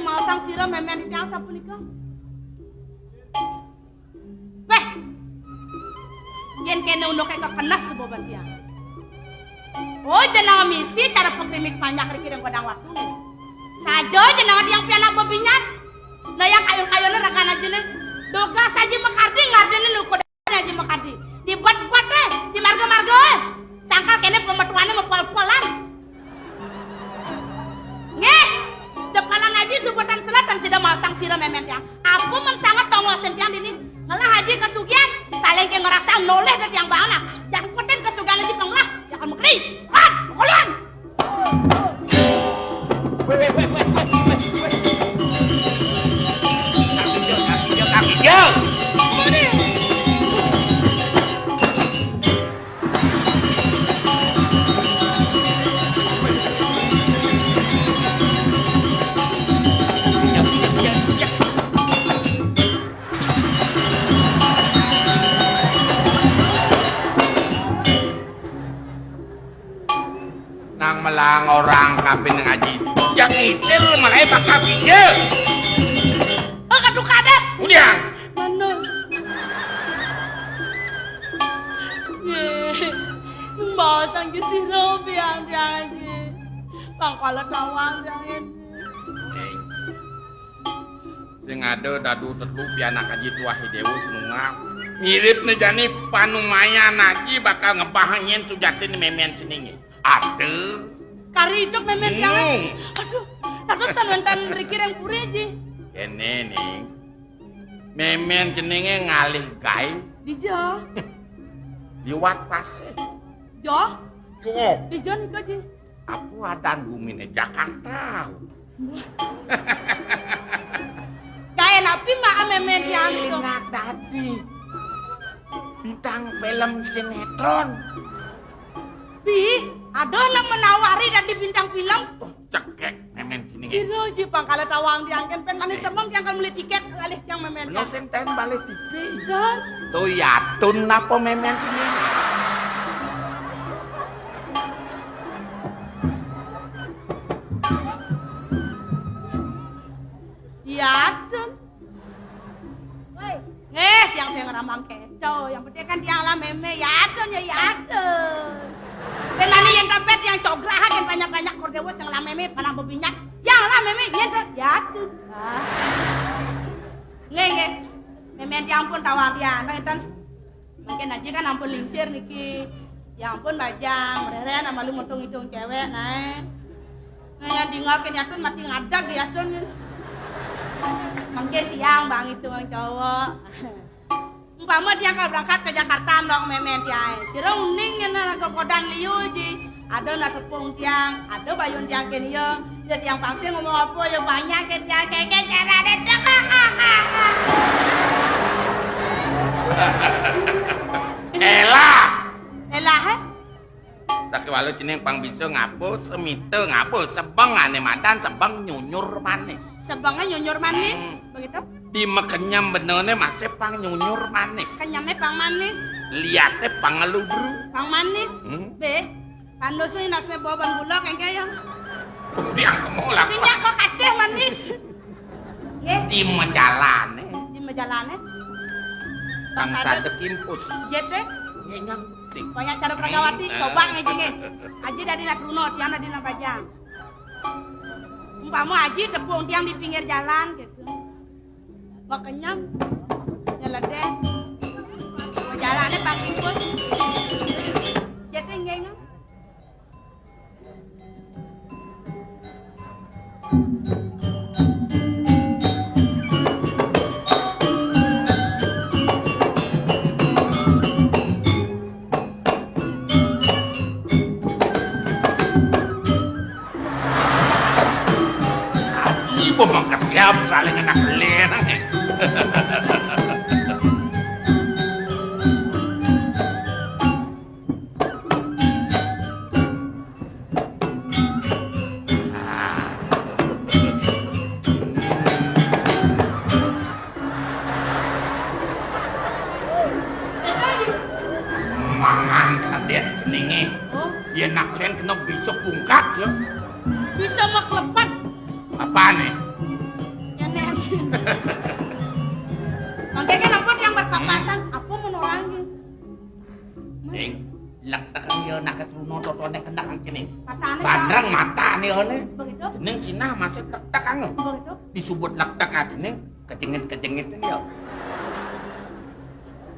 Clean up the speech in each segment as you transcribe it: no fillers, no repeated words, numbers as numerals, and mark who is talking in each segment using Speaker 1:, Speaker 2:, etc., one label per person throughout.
Speaker 1: mau sang sira memen tiyang sapunika. Weh. Yen kene uno kaya kekenah suboban tiyang. Oh jenengan misi cara pengkrimik banyak riki yang kodang waktu nih. Saja jenengan yang pianak bebinyat. Nah yang kayu-kayunya rekan aja nih. Doga saja mekardi ngardenin lu kodang aja mekardi. Dibuat-buat deh, di marga-marga. Sangkal kene pemetuannya mempol-polan. Ngeh, sepalan aja subutan selatan sudah masang sira memen tiang. Aku mensangat tongosin tiang dini. Ngalah haji kesugian, saling ke ngerasa noleh dari tiang bana. Jangan koden kesugian aja penglah, jangan mengkri. Hat, kolon.
Speaker 2: Kaki jauh. Nang melang orang kapin ngaji yang itil malah bakal pinjel.
Speaker 1: Aduh kadep.
Speaker 2: Udah.
Speaker 1: Manas. Ye, masang ke sira piang tiang aja. Pangkala tawang tiang ini.
Speaker 2: Sing ada dadu tetlu pianak haji tua hidewu senungak. Mirip nejani panumaya nagi bakal ngebahanyin sujatin memen seningnya. Aduh.
Speaker 1: Kari hidup memen tiang. Aduh, terus tanwentan riki yang puri aja.
Speaker 2: Kene nih. Memen jenenge ngalih gawe
Speaker 1: Di Jo.
Speaker 2: liwat pasir.
Speaker 1: Jo?
Speaker 2: Yo,
Speaker 1: Di Jo nih aja.
Speaker 2: apa ada gumine Jakarta.
Speaker 1: Kayak napi mak memen tiang itu.
Speaker 2: Enak tadi. Bintang film sinetron.
Speaker 1: Bi, ada yang menawari dari bintang film.
Speaker 2: Oh, cekek memen gini.
Speaker 1: Siro ji pangkala tawang tiang kan pen manis semong tiang kan beli tiket kalih tiang memen
Speaker 2: Bener
Speaker 1: tiang.
Speaker 2: senten balik TV.
Speaker 1: Dan
Speaker 2: Tuh yatun apa memen gini.
Speaker 1: ya dong. Yang saya ngeramang keco, yang penting kan tiang lah meme ya dong ya dong. Dan nanti yang dapat yang cograhan yang banyak-banyak kordewos yang lah meme panang bebinyak, yang lah meme ya dong. Nge, meme tiang pun tawang tiang, kan? Mungkin aja kan ampun lingsir niki, ya ampun bajang, mereka nama lu montong hidung cewek, nah yang tinggalkan ya tuh mati ngadag ya tuh. Mungkin tiang bang itu bang cowok. Umpama dia kalau berangkat ke Jakarta dong memen tiang. Sira uning ngene ke kodan liu ji. Ada na tepung tiang, ada bayun tiang kene yo. Dia tiang pangsi ngomong apa ya banyak ke tiang keke cara det.
Speaker 2: Elah.
Speaker 1: Elah he?
Speaker 2: Sakiwalu jeneng pang bisa ngapu semite ngapu sebeng ane madan sebeng nyunyur maneh.
Speaker 1: Sebangnya nyunyur manis, begitu?
Speaker 2: Di mekenyam benone masih pang nyunyur manis.
Speaker 1: Kenyamnya pang manis,
Speaker 2: Lihatnya pang ngelubru.
Speaker 1: pang manis. Be, pandosin nasne bawa ban gula kayak kaya.
Speaker 2: Dia kemulak.
Speaker 1: Sinya kok kadeh manis. Nggih,
Speaker 2: Di menjalane.
Speaker 1: di majalane.
Speaker 2: Pang sadek impus.
Speaker 1: Jete,
Speaker 2: Ngenyang.
Speaker 1: banyak cara peragawati, coba ngejenge. Aji dari nak runo, tiang dari nak bajang. Umpama aji tepung tiang di pinggir jalan gitu. Gak kenyang, nyeledeh. Jalannya pang impus. Jete ngengeng.
Speaker 2: Ibu mengkesiap saling enak lenang. Mangan kadet jenenge.
Speaker 1: Oh,
Speaker 2: Yen nak len kena besok bungkat ya.
Speaker 1: bisa maklepat.
Speaker 2: Apa nih?
Speaker 1: Mangke kan apa yang berpapasan, apa menolangin?
Speaker 2: Ding, laktakan yo nak ketruno totone kendakan kene.
Speaker 1: Katane
Speaker 2: Bandrang mata nih one.
Speaker 1: begitu.
Speaker 2: Jeneng Cina masih tak anu.
Speaker 1: Begitu.
Speaker 2: Disebut laktak atene kecengit ini yo.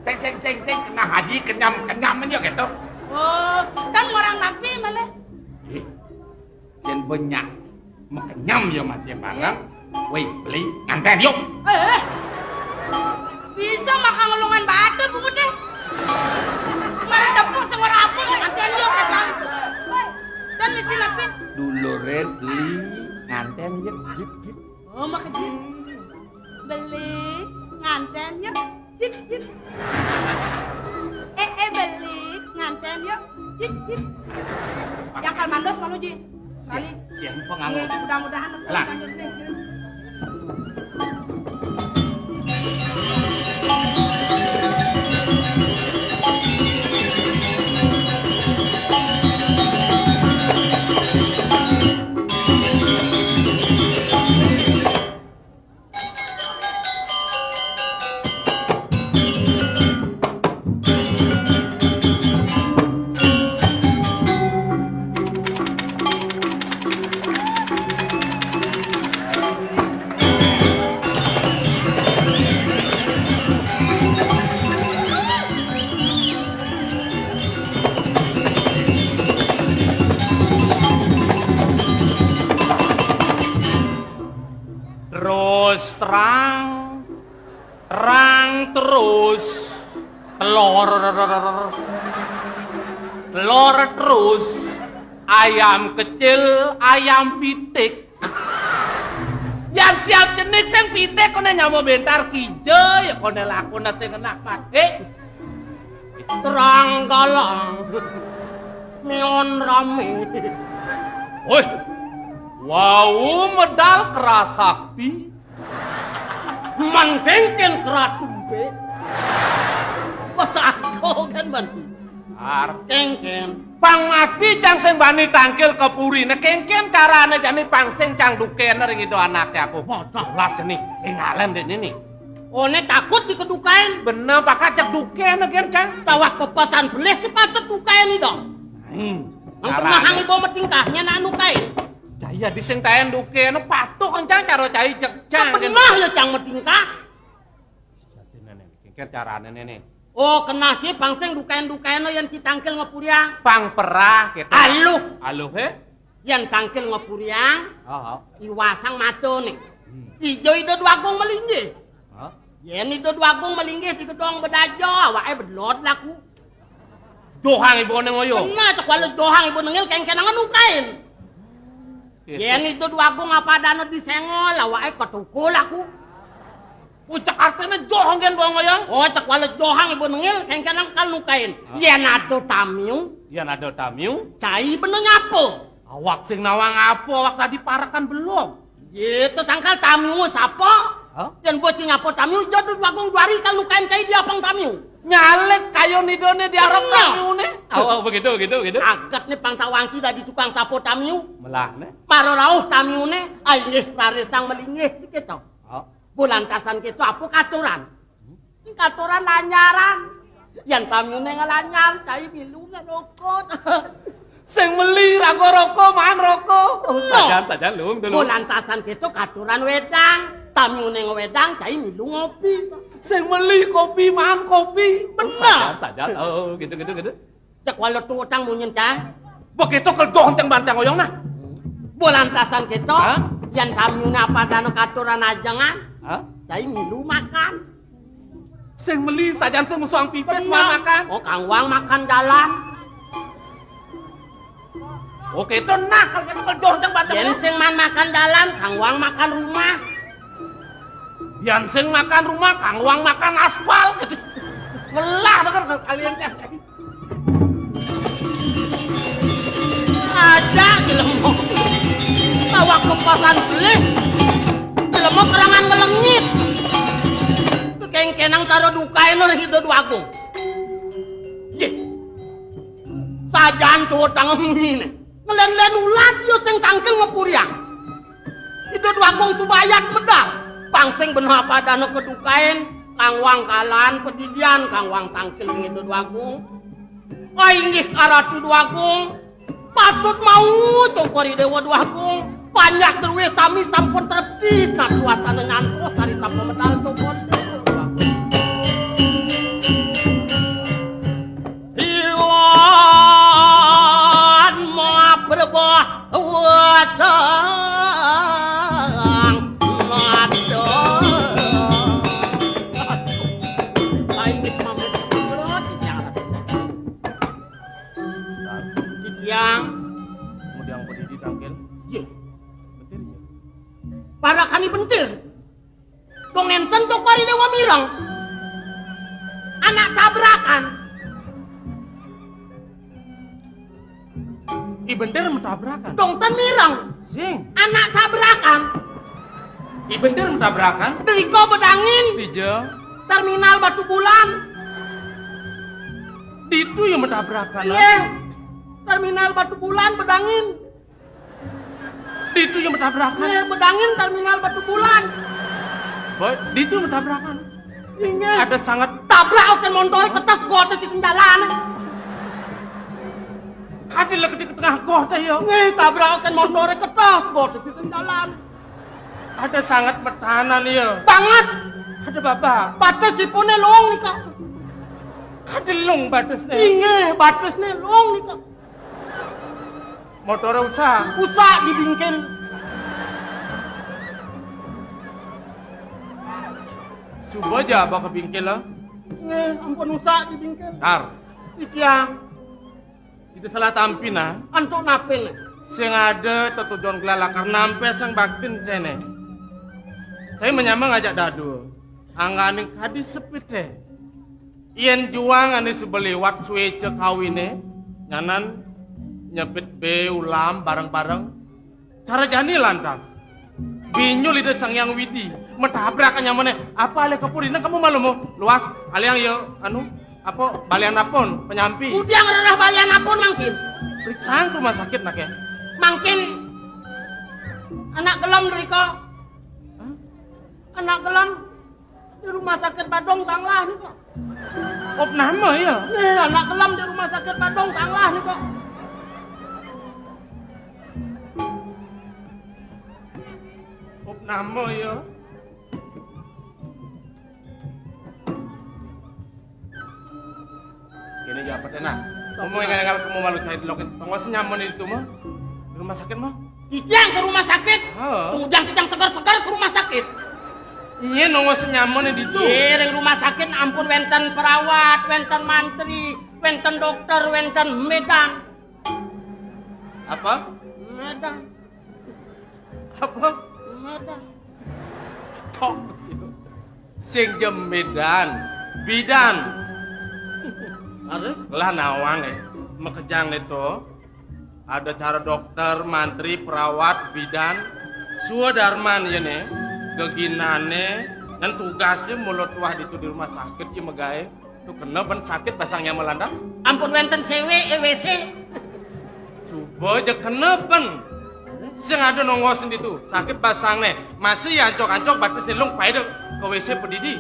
Speaker 2: Seng kena haji kenyam aja gitu.
Speaker 1: Oh, kan orang nabi malah.
Speaker 2: Jen banyak mekenyam ya mati barang. Woi, beli nganten yuk.
Speaker 1: Bisa makan ngolongan batu bu deh. Kemarin dapur sama apa nganten yuk kan. Dan misi nabi.
Speaker 2: Dulu red beli nganten yuk jip.
Speaker 1: Oh, makan jip. Beli nganten yuk jip. Beli nganten yuk jip. Yang kalmandos manuji. Kali.
Speaker 2: Yang penganggur.
Speaker 1: Mudah-mudahan
Speaker 2: Lah. Terang terus telur terus ayam kecil ayam pitik yang siap jenis sing pitik kone nyamuk bentar kijo ya kone lakuna sing enak mati terang galang neon rame woi wow medal kerasakti mangkengken keratumbe pesako kan bantu arkengken pangati cang sing bani tangkil kepurine kengken carane jane pangsing cang duken ring itu anaknya aku bodoh las jeni ngalen dene nih one takut si kedukain bener pakai cek duken gen cang tawah pepesan beleh si patut dukain itu ang kemahangi bawa tingkahnya na anu kain jaya dising tayan duke no patok kencang karo cai cek cang benar ya cang metingkah jadi nenek kengker carane nenek oh kena si pangseng dukain yang si tangkil ngepuriang pang perah gitu aluh he yang tangkil ngepuriang iwasang mato nih ijo itu duagung melinggi yen itu duagung melinggi di gedong bedajo awake bedlot laku dohang ibu nengoyo benar cek walau dohang ibu nengil kengkenangan nukain yen itu duagung apa dana disengol awake ketukul aku ucak artinya johong gen bongoyong oh cek walau johang ibu nengil kengkenang kal nukain yen ada tamiu cai bener ngapo awak sing nawang apa awak tadi parakan belum itu sangkal tamiu sapa yen bocing ngapo tamiu jodoh duagung duari kal nukain cai dia pang tamiu nyalek kayo nidone diarep tamiu ne oh begitu agat nih pang tawangki dari tukang sapo tamiu melah ne paro rauh tamiu ne ai nggih raresang melingih sikito bulantasan kita apa katuran sing katuran lanyaran yang tamiu ne ngelanyar cai milu ngerokok sing meli rago rokok man rokok sajan lung dulu bulantasan kita katuran wedang tamiu ne ngewedang cai milu ngopi sing meli kopi man kopi bener sajan oh gitu cek walau tuh utang munyin cah begitu kedoh ceng bantang oyong nah bulantasan kita yang tamiu ne apa dano katuran ajangan cai milu makan sing meli sajan sing musuang pipes makan oh kang wang makan jalan oke itu nak kalau kedoh ceng bantang yang sing man makan jalan kang wang makan rumah yang sing makan rumah kang wang makan aspal gitu ngelah denger kalian teh aja jelemo awak kepasan beli jelemo kerangan melengit kengkenang taro dukain orang hidup duagung sajan tuh tangan ini ngelen-len ulat yo sing tangkel ngepuriang hidup duagung subayat medal
Speaker 3: pangsing benha padano kedukain kang wang kalan pedidian kang wang tangkil ngidu duagung oi inggih karatu duagung patut mau cokori dewa duagung banyak terwe sami sampun terpis na suasana ngantos hari sampun medal cokori dewa duagung iwan moa berbah wasang mado yang
Speaker 2: kemudian berdiri tangkil.
Speaker 3: ye
Speaker 2: Betul ya.
Speaker 3: para kami bentir dong enten cokori dewa mirang anak tabrakan
Speaker 2: I bener mentabrakan.
Speaker 3: dong ten mirang
Speaker 2: Sing.
Speaker 3: anak tabrakan
Speaker 2: I bener mentabrakan.
Speaker 3: deliko bedangin
Speaker 2: Dijo.
Speaker 3: terminal Batu Bulan
Speaker 2: Itu yang mentabrakan.
Speaker 3: ye terminal Batu Bulan bedangin
Speaker 2: Itu yang mentabrakan.
Speaker 3: ye bedangin terminal Batu Bulan
Speaker 2: Boy, itu yang mentabrakan.
Speaker 3: ingat
Speaker 2: Ada sangat
Speaker 3: tabrak oken montore ketas gotes di jalan
Speaker 2: hadir lagi di tengah kota ya.
Speaker 3: nih tabrak oken montore ketas gotes di jalan
Speaker 2: Ada sangat metahanan ya.
Speaker 3: banget
Speaker 2: Ada babak.
Speaker 3: batas si pone long nih kak
Speaker 2: Ada lung batasnya.
Speaker 3: inge batas nih long nih kak
Speaker 2: Motor usah.
Speaker 3: usah dibingkin
Speaker 2: Subuh aja bawa ke bingkil lah.
Speaker 3: ampun usah dibingkin
Speaker 2: Tar.
Speaker 3: ikiang
Speaker 2: Tidak salah tampina.
Speaker 3: antuk napil
Speaker 2: Sing ada tujuan gelalakar nampe sang baktin cene. Saya menyamang ngajak dadu. Angganing kadis sepite. Ien juang ane sebeliwat suwe cek kawine. Nyanan nyepit be ulam bareng-bareng. Cara jani lantas. Binyul ide sang yang widi. Metabrakan nyamane. Apa ale kapurina kamu malu mo? Luas. Ale yang yo anu apa balian apon penyampi.
Speaker 3: udiang renah bayan apun mangkin
Speaker 2: Periksaan ke rumah sakit nak ya.
Speaker 3: mangkin anak gelam derika anak gelam di rumah sakit Badong sanglah nih kok
Speaker 2: Op nama ya.
Speaker 3: nih anak gelam di rumah sakit Badong sanglah nih kok
Speaker 2: Op nama ya. Gini jawab nah. Kamu yang kamu malu cari loket. Tunggu senyaman itu mah. Di rumah sakit mah.
Speaker 3: ikiang ke rumah sakit
Speaker 2: Oh.
Speaker 3: ujang-ujang segar-segar ke rumah sakit
Speaker 2: Iya nunggu senyaman itu.
Speaker 3: ring rumah sakit ampun wenten perawat wenten mantri wenten dokter wenten medan
Speaker 2: Apa?
Speaker 3: medan
Speaker 2: Apa?
Speaker 3: medan
Speaker 2: Tok situ. Sing jem medan. Bidan.
Speaker 3: harus
Speaker 2: Lah nawang Mekejang itu. Ada cara dokter, mantri, perawat, bidan, suadarman ya nih, geginane, dan tugasnya mulut wah itu di rumah sakit ya megae, tuh kena ban sakit basangnya melanda,
Speaker 3: ampun wenten CW EWC
Speaker 2: subuh aja kena ban, sing ada nongosin itu sakit basangnya, masih ya ancok-ancok batas nilung payah ke WC pedidi,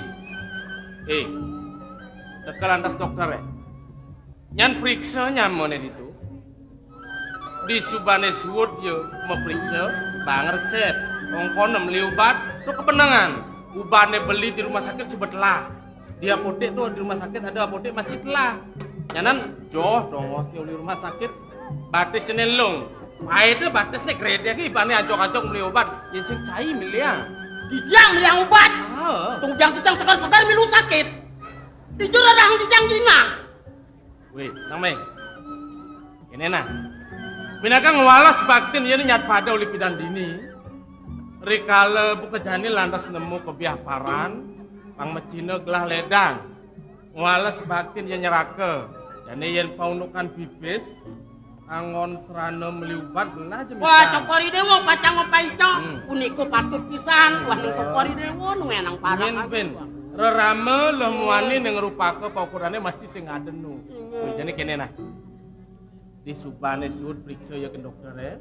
Speaker 2: dekat lantas dokter ya, nyan periksa nyaman itu. Di subane suwud yo memeriksa bang resep ongkonem beli obat tuh kepenangan ubane beli di rumah sakit sebetlah di apotek tuh di rumah sakit ada apotek masih telah nyanan joh dongos di rumah sakit batis senelong paida batis nih kredi lagi ibane acok-acok beli obat yang sing cai miliang
Speaker 3: dijang yang obat tungjang-tungjang segar-segar milu sakit dijur orang dijang dina
Speaker 2: weh namanya ini nah Binakang walas baktin ini nyat pada oleh pidan dini. Rikale buka jani lantas nemu kebiah paran, pang mecina gelah ledang. Walas baktin yang nyerake. Jani yang paunukan bibis, angon serana meliubat gelah jemisan.
Speaker 3: wah cokori dewo pacang ngopaico uniko patut pisan wah ning cokori dewo nu enang parah
Speaker 2: Bin, rerame lemuani yang ngerupake paukurannya masih sing adenu. Wih jani kene nah. Di subane sud periksa ya ke dokter ya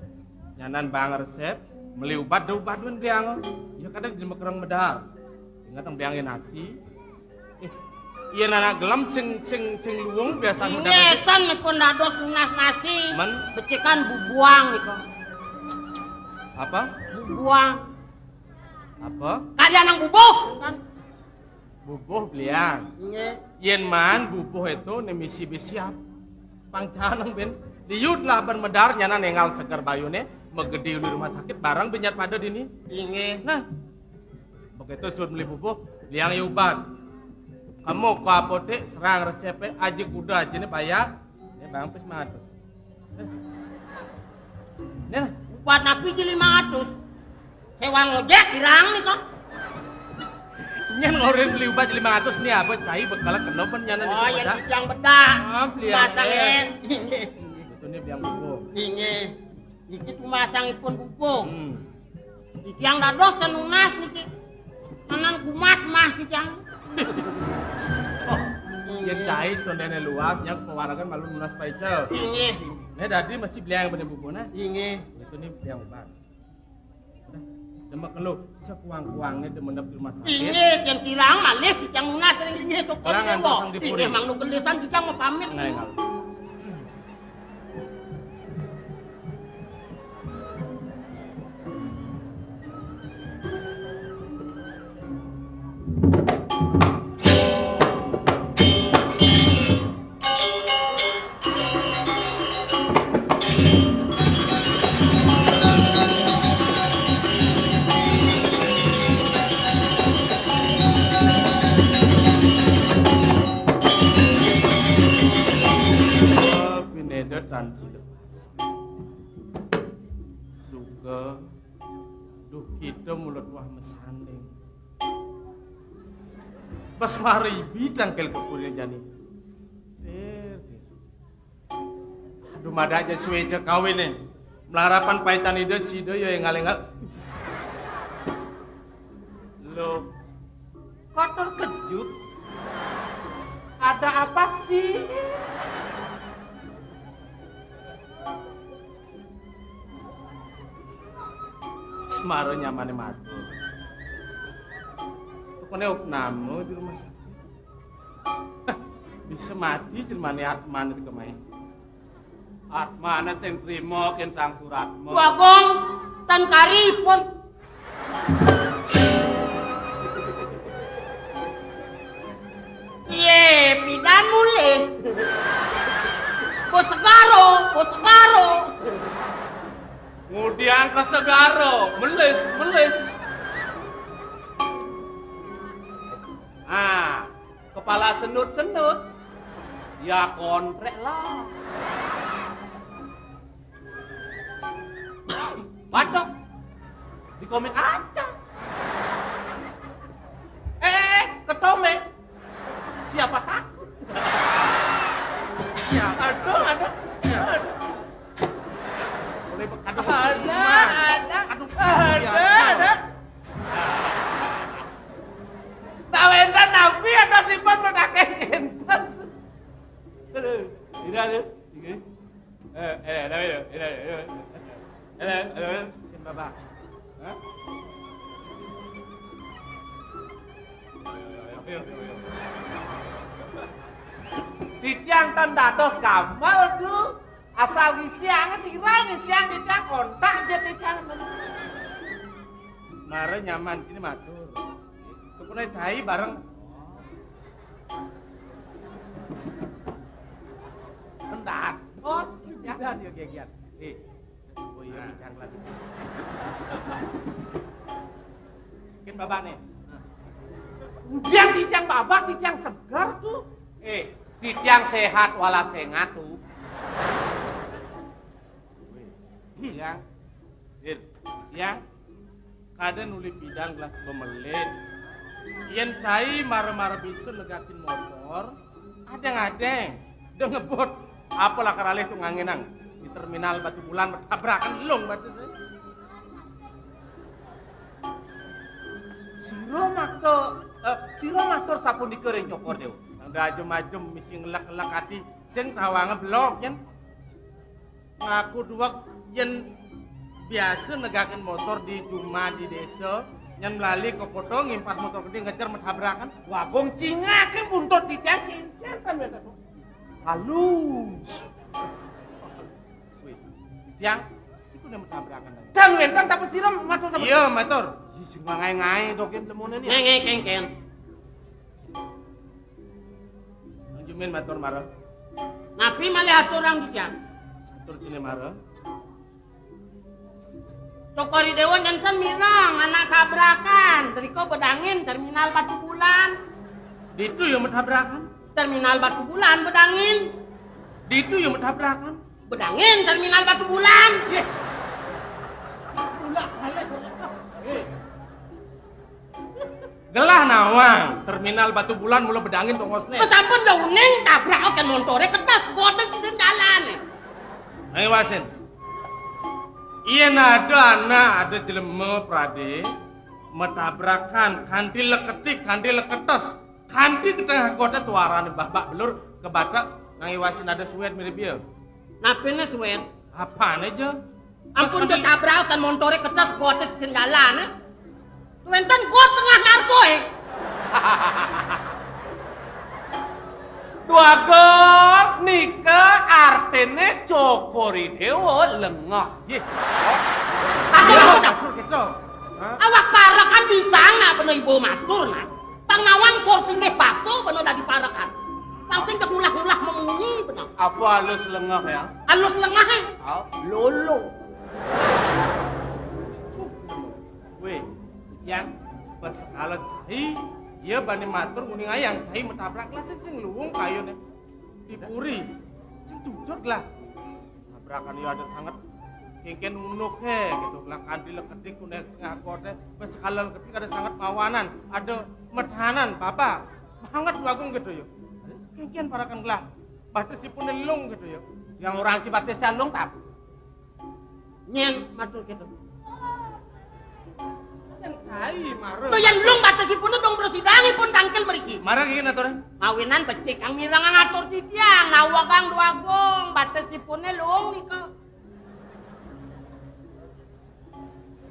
Speaker 2: nyanan bang resep Meli ubat dun biang. Ya kadang jelema kerang medar. Ingat biangin nasi. Iya anak gelam sing luwung biasa udah
Speaker 3: Ngetan pun dados lunas nasi.
Speaker 2: Men
Speaker 3: Becikan bubuang iko.
Speaker 2: apa?
Speaker 3: Bubuang.
Speaker 2: Apa?
Speaker 3: Kalian nang bubuh kan?
Speaker 2: Bubuh beliang.
Speaker 3: Nge.
Speaker 2: Yen man bubuh itu nemisi besiap. Pangcanang ben. Diut lah ban medar nyana nengal seger bayune megede di rumah sakit barang benyat pada dini.
Speaker 3: Inge.
Speaker 2: Nah. Begitu suruh beli bubuh, liang yubat. Kamu ke apotek serang resepnya aji kuda aja nih bayar. Ini bang pes 500. Nih.
Speaker 3: Buat napi ji 500. Sewa ngojek kirang nih kok.
Speaker 2: Nyen ngorin beli ubat 500 nih apa cai bekalan kena ben nyana
Speaker 3: Oh,
Speaker 2: di
Speaker 3: yang yang bedak.
Speaker 2: beli
Speaker 3: Masang es. Inge.
Speaker 2: Itu nih biang bubuh.
Speaker 3: Inge. Iki tumasangipun bubuh.
Speaker 2: Hmm.
Speaker 3: Iki yang dados ten lunas niki. Manan kumat mah iki yang.
Speaker 2: Oh, yang cai stondene luas yang pewaragan malu lunas paicel.
Speaker 3: Inge.
Speaker 2: Nih tadi masih beli yang bener bubuh nah.
Speaker 3: Inge.
Speaker 2: Itu nih biang ubat. Udah, demek lu sekuang-kuangnya demenep di rumah sakit.
Speaker 3: Inge yang kirang malih yang lunas sering inge toko
Speaker 2: Orang
Speaker 3: dewo.
Speaker 2: antosang dipuri.
Speaker 3: Inge mang nu gelisan kijang mau pamit.
Speaker 2: Nah, enggak. Pinedetan si lepas. Suka duh kita mulut wah mesanding. Pas maribi cangkel kepurnya jani. Aduh mada aja suweja kawin nih. Melarapan paitan ide si ide ya yang ngalengal. Lo kok terkejut? Ada apa sih? Semaro nyamane matur. Tukune opnamu di rumah sakit. Bisa mati jelmane Atman itu kemae. Atmana sing trimo ken sang suratmu.
Speaker 3: Bagong tan karipun. Ye, pidan mule. Bos segaro.
Speaker 2: Kemudian ke Segaro, meles. Ah, kepala senut. Ya kontrek lah. Badok. Di komen aja. Ketome. Siapa takut? Ya, ada. Boleh bekadang. Ada. Tawenda nabi ada simpan menake kentan. Ini ada. Bapak. Hah? Titiang tanda dos kamal tuh. Asal siang titiang kontak aja titiang. Mare nyaman ini matur. Tukune cai bareng. Bentar. Oh, jangan dia giat. Oh iya bincang lagi. Mungkin babak nih. Dia titiang babak, titiang segar tuh. Titiang sehat wala sengat tuh. Yang kada nuli bidang gelas bemelit. Yen cai mara-mara bisa negakin motor. Adeng-adeng. Dia ngebut. Apalah karalih tuh ngangenang. Di terminal Batu Bulan bertabrakan long batu saya. Siro matur sapun dikering cokor deu. Nang ajem-ajem misi ngelak-ngelak hati sing tawange blok yen. Ngaku dua yen biasa negakin motor di cuma di desa nyan melalui ke foto ngimpas motor gede ngejar mentabrakan wagong cingakin buntut dicakin kan beda tuh halus wih tiang siku nih mentabrakan dan wentan siapa siram motor sama iya motor sing ngai dokin lemone nih
Speaker 3: Nge kengken.
Speaker 2: jumin motor marah
Speaker 3: Napi malihat orang dijang.
Speaker 2: motor cine marah
Speaker 3: Cokori Dewa nyantan mirang anak tabrakan. Dari kau bedangin terminal Batu Bulan.
Speaker 2: di itu yang mentabrakan
Speaker 3: Terminal Batu Bulan bedangin.
Speaker 2: di itu yang mentabrakan
Speaker 3: Bedangin terminal Batu Bulan.
Speaker 2: yeah. Gelah nawang terminal Batu Bulan mulai bedangin tongosnya
Speaker 3: Kesampun jauh neng tabrak kan montore ketas kota di jalan.
Speaker 2: ayo wasin iya ada jelema prade metabrakan kanti leketas kanti ke tengah kota tuaran babak belur ke batak ngai wasin ada suet mirip dia
Speaker 3: Napinnya suet.
Speaker 2: apaan aja
Speaker 3: Ampun tabrak kan montore ketas kota di jalan. Tuentan gua tengah narko
Speaker 2: dua gok nikah artene cokori dewa lengah ye
Speaker 3: Awak para kan di sana bener ibu matur nah. Tang nawang sourcing deh bakso bener dari para kan. Langsung ke ngulah memunyi bener.
Speaker 2: apa halus lengah ya
Speaker 3: Halus lengah lolo.
Speaker 2: weh yang pas cai iya bani matur nguning ayang cai metabrak lah sing luwung kayone dipuri sing jujur lah tabrakan iya ada sangat kengken unuk gitu lah kanti leketik kunek tengah kota pas halal ketik ada sangat mawanan ada medhanan bapak banget bagung gitu yo kengken parakan gelah batas si punelung gitu yo yang orang cibates calung tap
Speaker 3: Nyen matur gitu.
Speaker 2: yang cai marah
Speaker 3: Tuh yang belum batasipun dong bersidangin pun tangkel meriki.
Speaker 2: marah kengken aturan
Speaker 3: Mawinan becik ang mirang ngatur titiang nawagang duagong batasipune luong nika.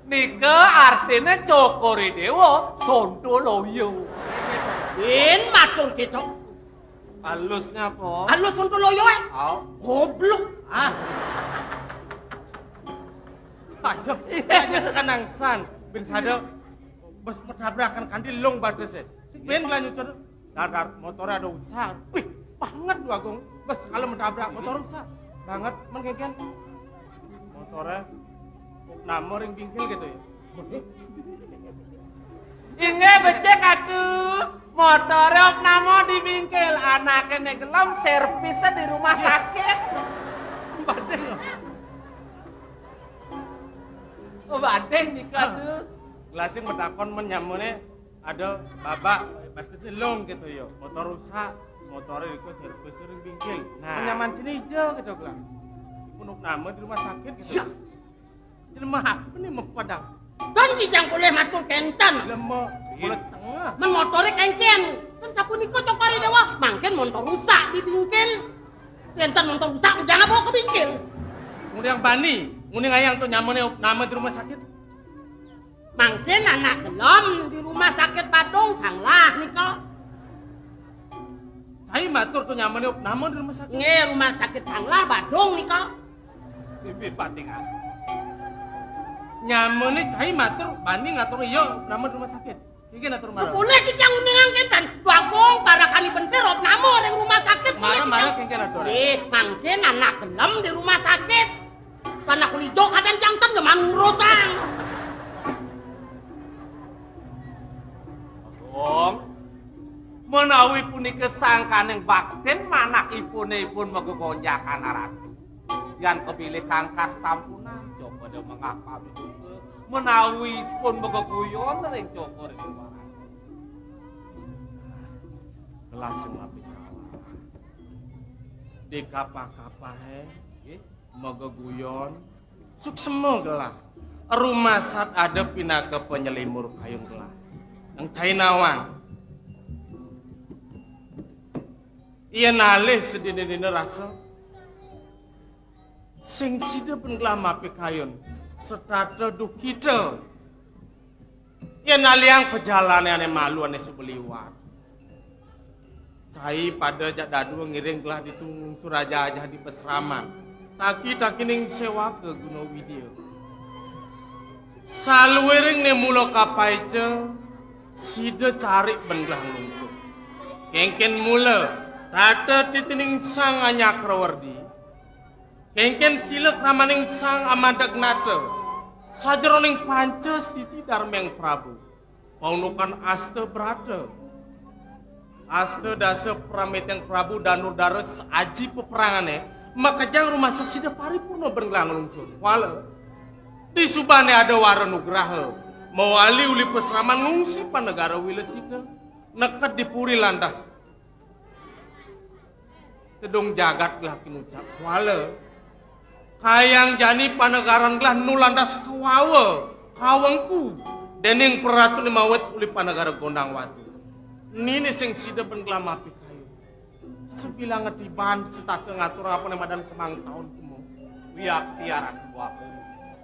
Speaker 2: Nika artinya cokori dewa sonto loyo.
Speaker 3: Matur gitu.
Speaker 2: Halusnya po.
Speaker 3: Halus untuk loyo Goblok.
Speaker 2: Aja aja kanangsan. Ben sada bus metabrakan kandi long batese. Si ben lanjut sada. Dadar motor ada usaha. Wih, banget dua gong. Bus kalau menabrak motor usaha. Banget mengkeken. Motornya nama ring bingkil gitu ya. Inge becek atuh. Motornya nama di bingkil. Anaknya negelam servisnya di rumah sakit. Badeng. Oh badeng nikah tuh. Gelasin metakon menyamune ada babak batasnya long gitu ya. Motor rusak, motornya itu servis ring bingkil. Nah, nyaman sini hijau gitu gelang. Punuk nama di rumah sakit gitu. Lemah apa nih mau padang?
Speaker 3: Dan kijang boleh matur kencan.
Speaker 2: Lemah, kulit tengah.
Speaker 3: Men motore kengken. Kan sapuniko cokari dewa. Mangken motor rusak di bingkil. Kencan motor rusak jangan bawa ke bingkil.
Speaker 2: Kemudian bani, nguning ayang tuh nyamannya nama di rumah sakit.
Speaker 3: Mangken anak gelom di rumah sakit Badung sanglah niko.
Speaker 2: Saya matur tuh nyamannya nama di rumah sakit.
Speaker 3: Nge rumah sakit sanglah Badung niko.
Speaker 2: Bibir bandingan. Nyamannya saya matur bani ngatur iyo nama di rumah sakit. Ini ngatur marah.
Speaker 3: Boleh kijang uningan kencan. Duagong para kali bentar op namo di rumah sakit.
Speaker 2: Marah kengken atur.
Speaker 3: Mangken anak gelom di rumah sakit. Karena kulijo kadang jantan geman rotang.
Speaker 2: Bong, menawi puni kesangkan yang bakten manak ipun megegonjakan arat. Yang kepilih kangkat sampunan, coba dia mengapa juga. Menawi pun megeguyon ring cokor di luar. Kelas ngapi salah. Di kapah-kapah megeguyon, suksemo gelah. Rumah saat ada pinaka penyelimur kayung gelah. Yang Cainawang. Ia nalih sedini-dini rasa. Sing sida pun gelah mapi kayun. Setada du kita. Yen aliang perjalanan ane malu ane subeliwat. Cai pada jak dadu ngiring gelah ditunggu suraja aja di pesraman. Taki ning sewa ke Gunung Widya. Saluwering ne mulo kapai ce sida cari benglah lungsu. Kengken mula tata titining sang anyakrawardhi. Kengken silek ramaning sang amadagnata. Sajeroning panca stiti darmeng Prabu. Paunukan asta berada. Asta dasa prameteng Prabu danur dares aji peperangane. Maka jang rumah sesida paripurna bergelang lungsur. Wala. Di subane ada wara nugraha. Mawali uli pesraman ngungsi pa negara wilecita. Nekat di puri landas. Tedung jagat gelah kinucap. Wala. Kayang jani panegaran gelah nulandas kawawa. Kawangku. Dening peratu ni mawet uli panegara gondang watu. Nini sing sida benggelam api kayu. Sebilang ngetiban setake ngatur apa nemadan kemang tahun kemu. Wiak tiaran buaku.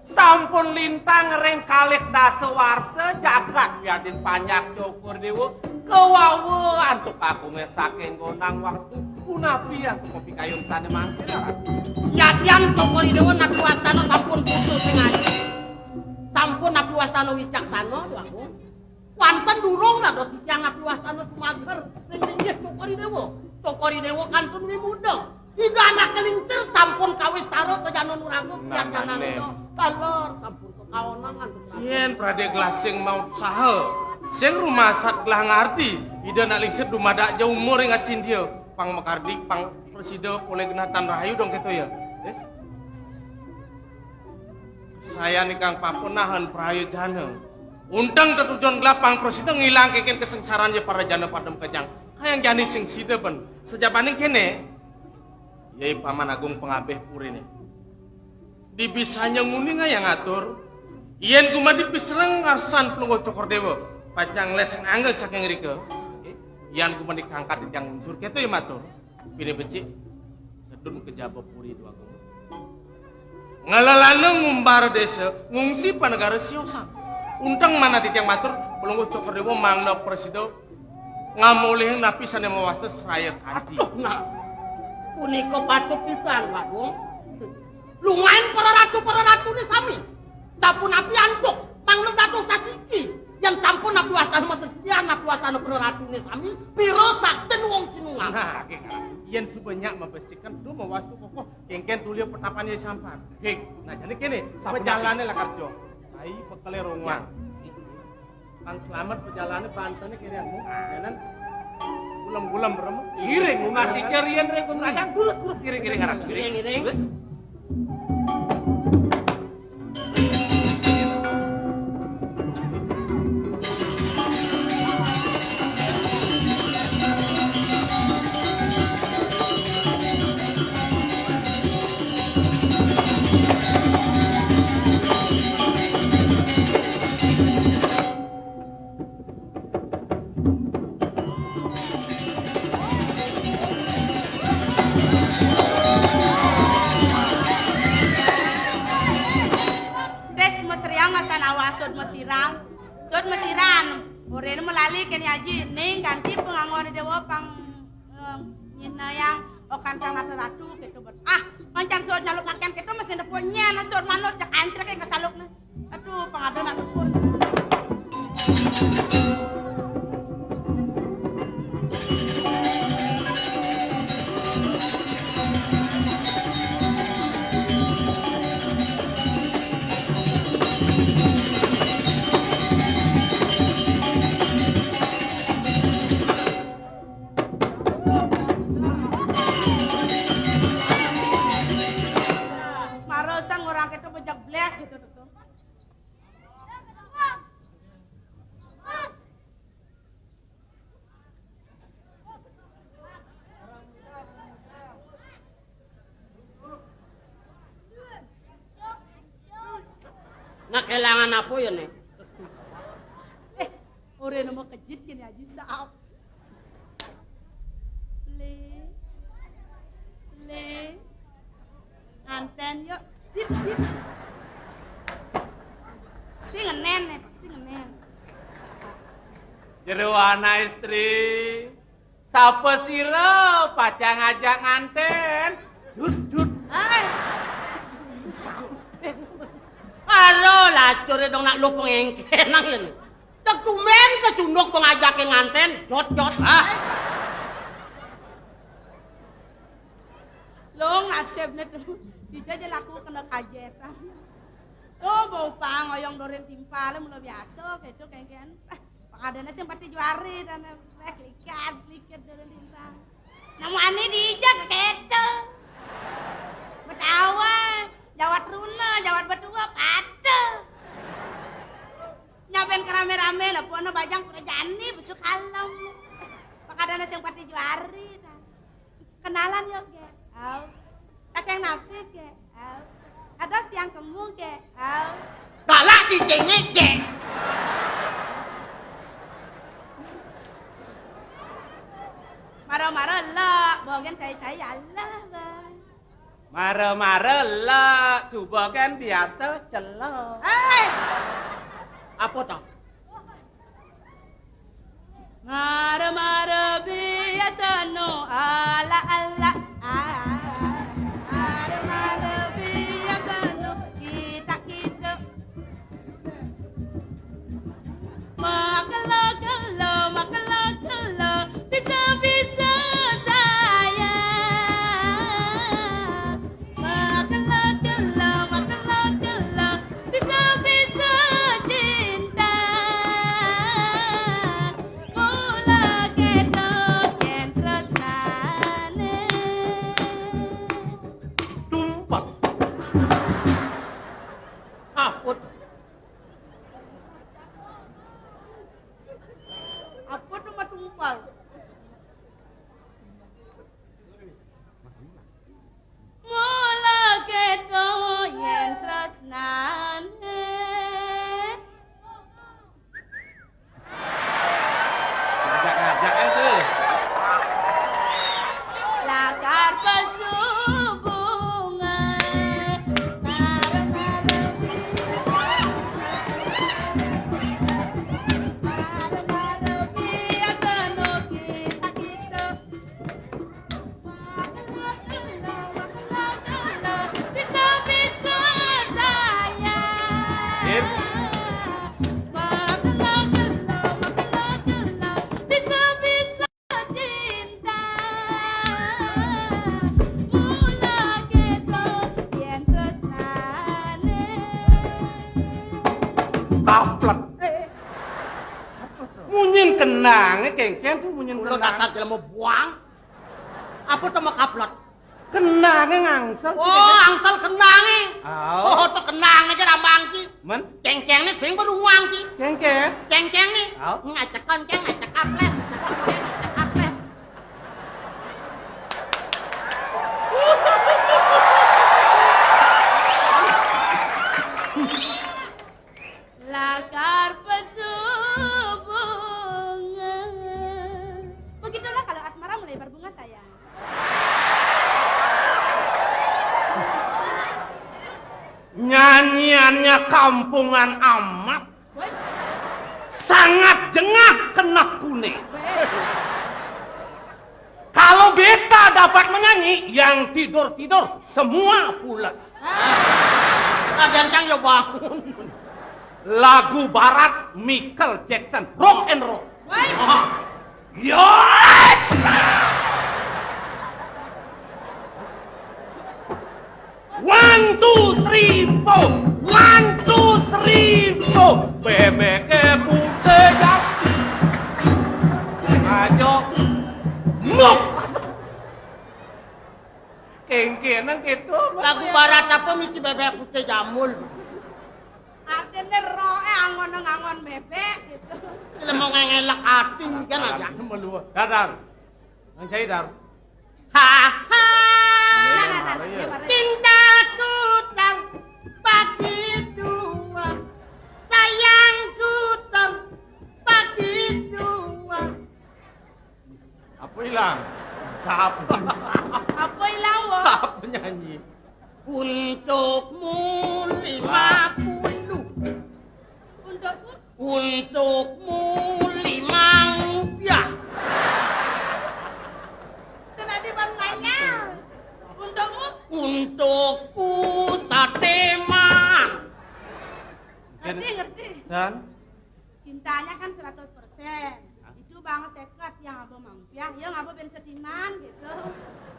Speaker 2: Sampun lintang reng kalih dasa warsa jagat biadin panyak cokur dewa. Kewawa antuk aku ngesaking gondang waktu. Punapian kopi kayun sana mangkir.
Speaker 3: Yadian tokori dewa nabi wastana sampun putus sengaja. Sampun nabi wastana wicaksana doaku. Wanten durung lah dos yang nabi wastana tumager. Ning-ninggih tokori dewa kantun wi muda. Tiga anak kelintir sampun kawis taruh ke Jano Nurago kiat janan itu. Kalor sampun ke kaonangan.
Speaker 2: Yen prade gelah sing mau saha. Sing rumah sat gelah ngarti. Ida nak lingsit dumadak jauh umur ingat sindia. Pang mekardi, pang presiden oleh genatan rahayu dong gitu ya. Yes? Saya nih Kang Papunahan Prahayu Jana. Undang tetujuan gelapang presiden ngilang keken kesengsarannya para jana padam kejang. Kayang jani sing sida ben. Sejabaning kene. Yai Paman Agung Pengabeh Puri nih. Dibisanya nguni nga yang ngatur. Iyan gumadi pisereng ngarsan pelunggo cokor dewa. Pacang leseng angel saking rike. Iyan gumadi kangkat di tiang unsur. Keto ya matur. Pilih becik. Sedun ke Jaba Puri dua gung. Ngalalana ngumbar desa. Ngungsi pa negara siosan. Undang mana di tiang matur. Pelunggo cokor dewa mangna presiden. Ngamulih napisan yang mewasta seraya kanti.
Speaker 3: Aduh nah. Puniko patut pisan Bagong. Lumayan para ratu ni sami. Sampun api antuk. Manglo dato sasiki. Yang sampun nabi wastana sekian nabi wastana para ratu ni sami. Piro sakten wong sinungan.
Speaker 2: Nah, yen subanyak membersihkan tu mewastu kokoh. Kengken tulio petapannya sampan. Kek. Nah jadi kene. Perjalanannya lah karjo. Saya bekale rongwang. Kang selamat perjalanan bantennya kirianmu. Jalan. Gulam-gulam berem. Giring ngasih cerian rek kunragan terus giring arah. Giring. Terus.
Speaker 1: Sod mesiran, ore melali kene aji ning ganti pengangon dewa pang nyina yang okan sang ratu gitu ber. Ah, mancan sod nyaluk pakaian gitu mesin deponya na sod manus cek antrek ke salukna. Aduh, pangadeuna dukun.
Speaker 3: Nak kelangan apa ya nih?
Speaker 1: Ore nama kejit kini aja saap. Le, anten yuk, jit. ngenen nih, pasti ngenen.
Speaker 2: Jero ana istri. Sapa sira pacang ngajak nganten? Jut.
Speaker 1: Ay,
Speaker 3: Halo, lacure dong nak lu pengengken nang ini. Dokumen kecunduk pengajakin nganten, jot.
Speaker 1: lo nasibnya tuh, dia aja laku kena kajetan. Lo bau pang, oyong dorin timpal, mulai biasa, gitu kan. Pakadana simpati juari dan likat dorin timpal. Namu ani dijak gitu. Betawa, jawat runa, jawat berdua, pade. Nyapen kerame-rame lah, puana bajang kerajani, besok alam. Pakadana simpati juari. Kenalan yuk, ge. Kakek napi, ge. Ada tiang kemu, ge.
Speaker 3: Galak cicingnya, ge.
Speaker 1: Marah-marah lah, bohongin saya Allah, bang.
Speaker 2: Mare-mare lah, coba kan biasa celok.
Speaker 3: Apa toh?
Speaker 1: Marah-marah biasa no ala. Marah-marah biasa no kita. Makala, bisa-bisa saya. Makala, bisa-bisa cinta. Mula kita yang tresnane.
Speaker 2: Tumpak.
Speaker 3: Apa?
Speaker 1: Apa tuh matumpal? Mula kita yang tresnane.
Speaker 2: Ngajak aja.
Speaker 1: Lakar pesubungan. Marah-marah biasa no kita. Makala, bisa-bisa saya.
Speaker 2: Im.
Speaker 1: Makala, bisa-bisa cinta. Mula kita yang tresnane.
Speaker 2: Kaplek. Munyin kenang, kengken tuh munyin
Speaker 3: Lu dasar
Speaker 2: kenang.
Speaker 3: dia mau buang. Apa tuh mau kaplot?
Speaker 2: Kenangnya ngangsel.
Speaker 3: Oh, angsal kenangi.
Speaker 2: Aw.
Speaker 3: Oh, tuh kenang aja rambang ki.
Speaker 2: Men,
Speaker 3: Ceng-ceng nih sing baru uang ki.
Speaker 2: kengken.
Speaker 3: Ceng-ceng nih.
Speaker 2: Aw.
Speaker 3: Ngacak konceng, ngacak aples.
Speaker 1: Lakar pesubungan. Begitulah kalau asmara mulai berbunga sayang.
Speaker 2: Nyanyiannya kampungan amat.
Speaker 1: Woi,
Speaker 2: Sangat jengah kena kuning. Kalau beta dapat menyanyi, yang tidur-tidur semua pulas.
Speaker 3: Gancang ya bangun.
Speaker 2: Lagu barat Michael Jackson, rock and roll.
Speaker 1: woi,
Speaker 3: Oh,
Speaker 2: Yes! One, two, three, four. One, two, three, four. Bebek putih jati. Ayo. Nuk. Kengkenan gitu.
Speaker 3: lagu barat apa misi bebek putih jamul.
Speaker 1: artinya roe angon-angon bebek gitu.
Speaker 3: Kita mau ngelak ating kan aja.
Speaker 2: Dadar. Yang saya dar.
Speaker 3: Ha.
Speaker 1: Nah, dia baru.
Speaker 3: Cintaku terbagi dua, sayangku terbagi dua.
Speaker 2: Apa hilang? Siapa?
Speaker 1: Apa hilang wo?
Speaker 2: Siapa nyanyi?
Speaker 3: Untukmu 50. Untukmu 5 rupiah.
Speaker 1: Senadi bangganya. Untukmu?
Speaker 3: Untukku sate mang.
Speaker 1: Ngerti.
Speaker 2: Dan
Speaker 1: Cintanya kan 100%. Itu bang sekat yang abah manusia, yang abah ben setiman gitu.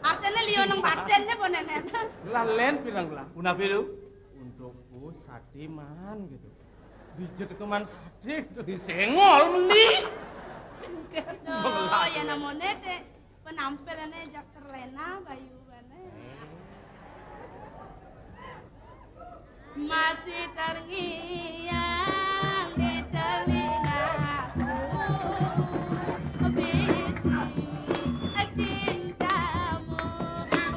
Speaker 1: Artinya liyo nang badannya po nenek.
Speaker 2: lalen bilang lah, unabiru untukku satiman gitu. Bijet keman sate gitu disengol meni.
Speaker 1: Oh ya namanya teh penampilannya jak terlena bayu bane. Masih terngiang di telingaku biji cintamu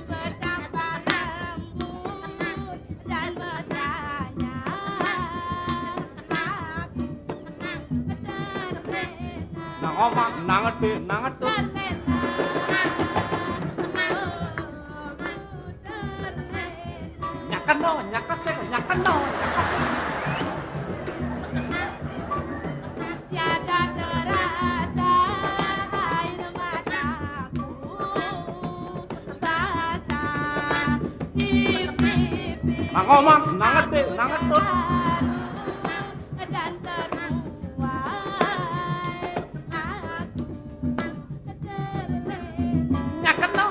Speaker 1: betapa lembut dan mesranya aku terlena.
Speaker 2: Nang omah nanget tuh. Nyakan no.
Speaker 1: Tiada terasa air mataku basah di pipi
Speaker 2: Nang omah nanget tuh.
Speaker 1: dan teruai aku terlena.
Speaker 2: Nyakan no.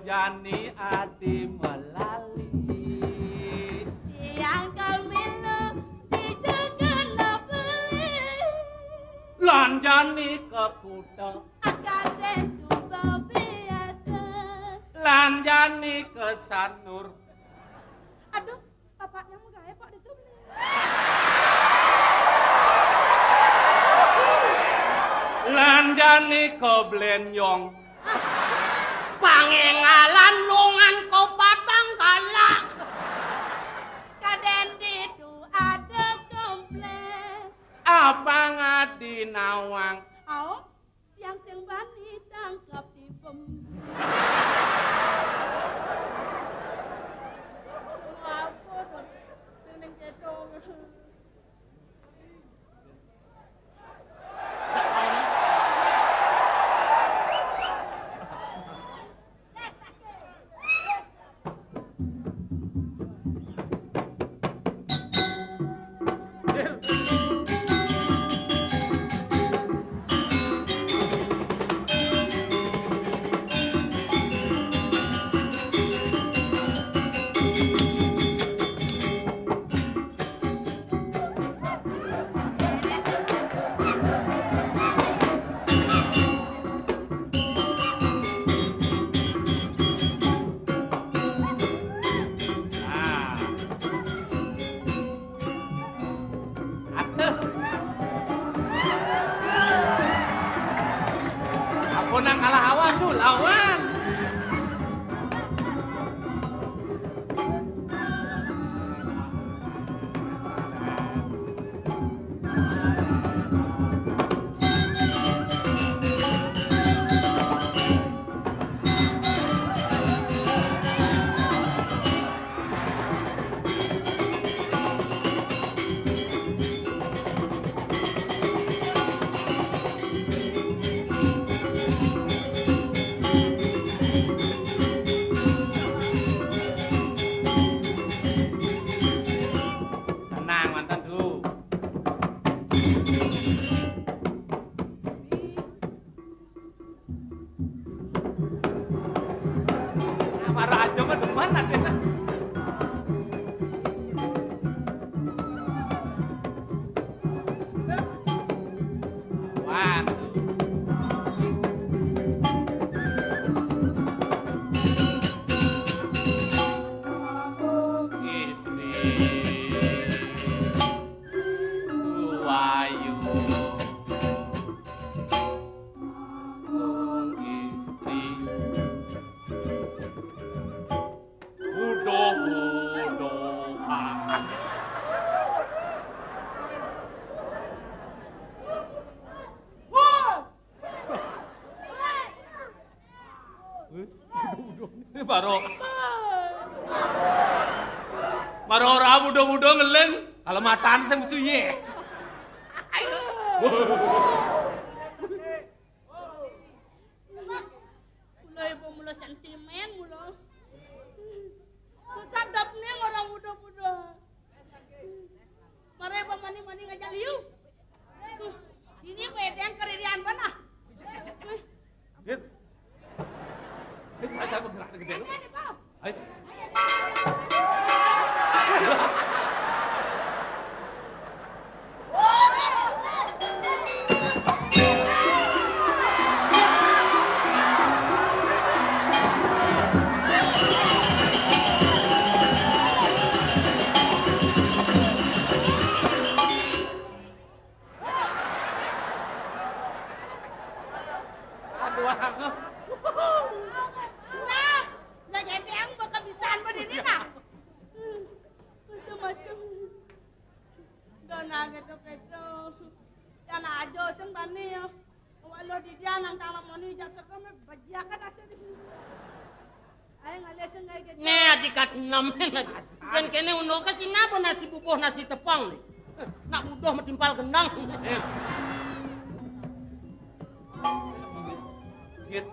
Speaker 2: Jani adi melali
Speaker 1: Siang kau minum di jegana beli
Speaker 2: Lanjani ke kuda
Speaker 1: akan coba biasa.
Speaker 2: Lanjani ke sanur
Speaker 1: Aduh, bapaknya mau gaya pak itu beli.
Speaker 2: Lanjani ke blenyong
Speaker 3: Pangengalan lungan kau patang galak.
Speaker 1: Kaden itu ada komplain.
Speaker 2: Apa ngadi nawang
Speaker 1: Oh, yang sing bani tangkap di pem. Apa tuh? Neneng cedong. Aku nang kalah awan dulu, awan.
Speaker 2: Baru ora muda-muda ngeleng, kalau matan sing suye.
Speaker 1: Mula ibu mula sentimen mula. Sadap nih orang muda-muda. Mare ibu mani-mani ngajak liu. Ini wedang keririan mana?
Speaker 2: Git. Saya bergerak gede.
Speaker 1: Ini Pak.
Speaker 2: Ais.
Speaker 3: Dan kene uno kasi napa nasi bubuh nasi tepang nih. Nak budoh metimpal gendang.
Speaker 2: Git.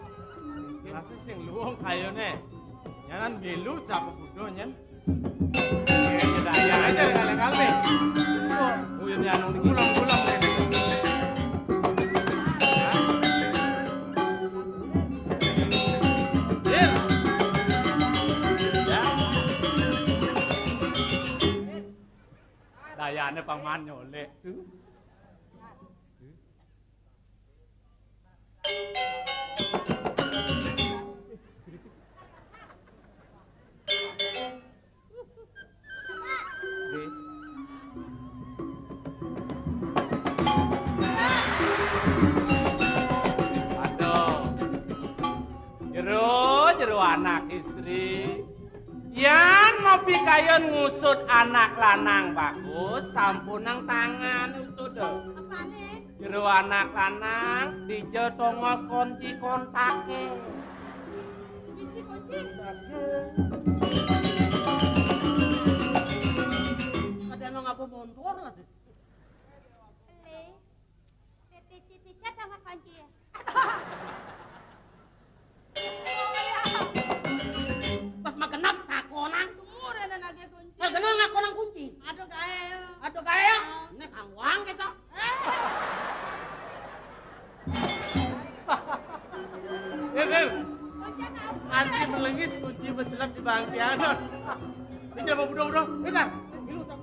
Speaker 2: Rasa sing luwung kayone. Nyanan belu capek budo nyen. Daya aja kali-kali. Kok uyun anu ngulang-ngulang rene. Dayane paman nyolek. Aduh. Jero anak istri. Yan mau pikayon ngusut anak lanang bagus, sampun nang tangan usut.
Speaker 1: Apane?
Speaker 2: Jero anak lanang dijo tongos kunci kontake.
Speaker 1: Bisi kunci.
Speaker 3: Kadang ngaku mundur lah.
Speaker 1: Le. Titik-titiknya sama kunci ya.
Speaker 3: Pas magenap takonan.
Speaker 1: Umur ada nage kunci.
Speaker 3: Genang ngakonang kunci.
Speaker 1: Aduh gae.
Speaker 3: Aduh kaya. Ini kang wang kita.
Speaker 2: Nanti melengis kunci beselap di bangkianan. Ini apa budo-budo? Benar. Ilu tak.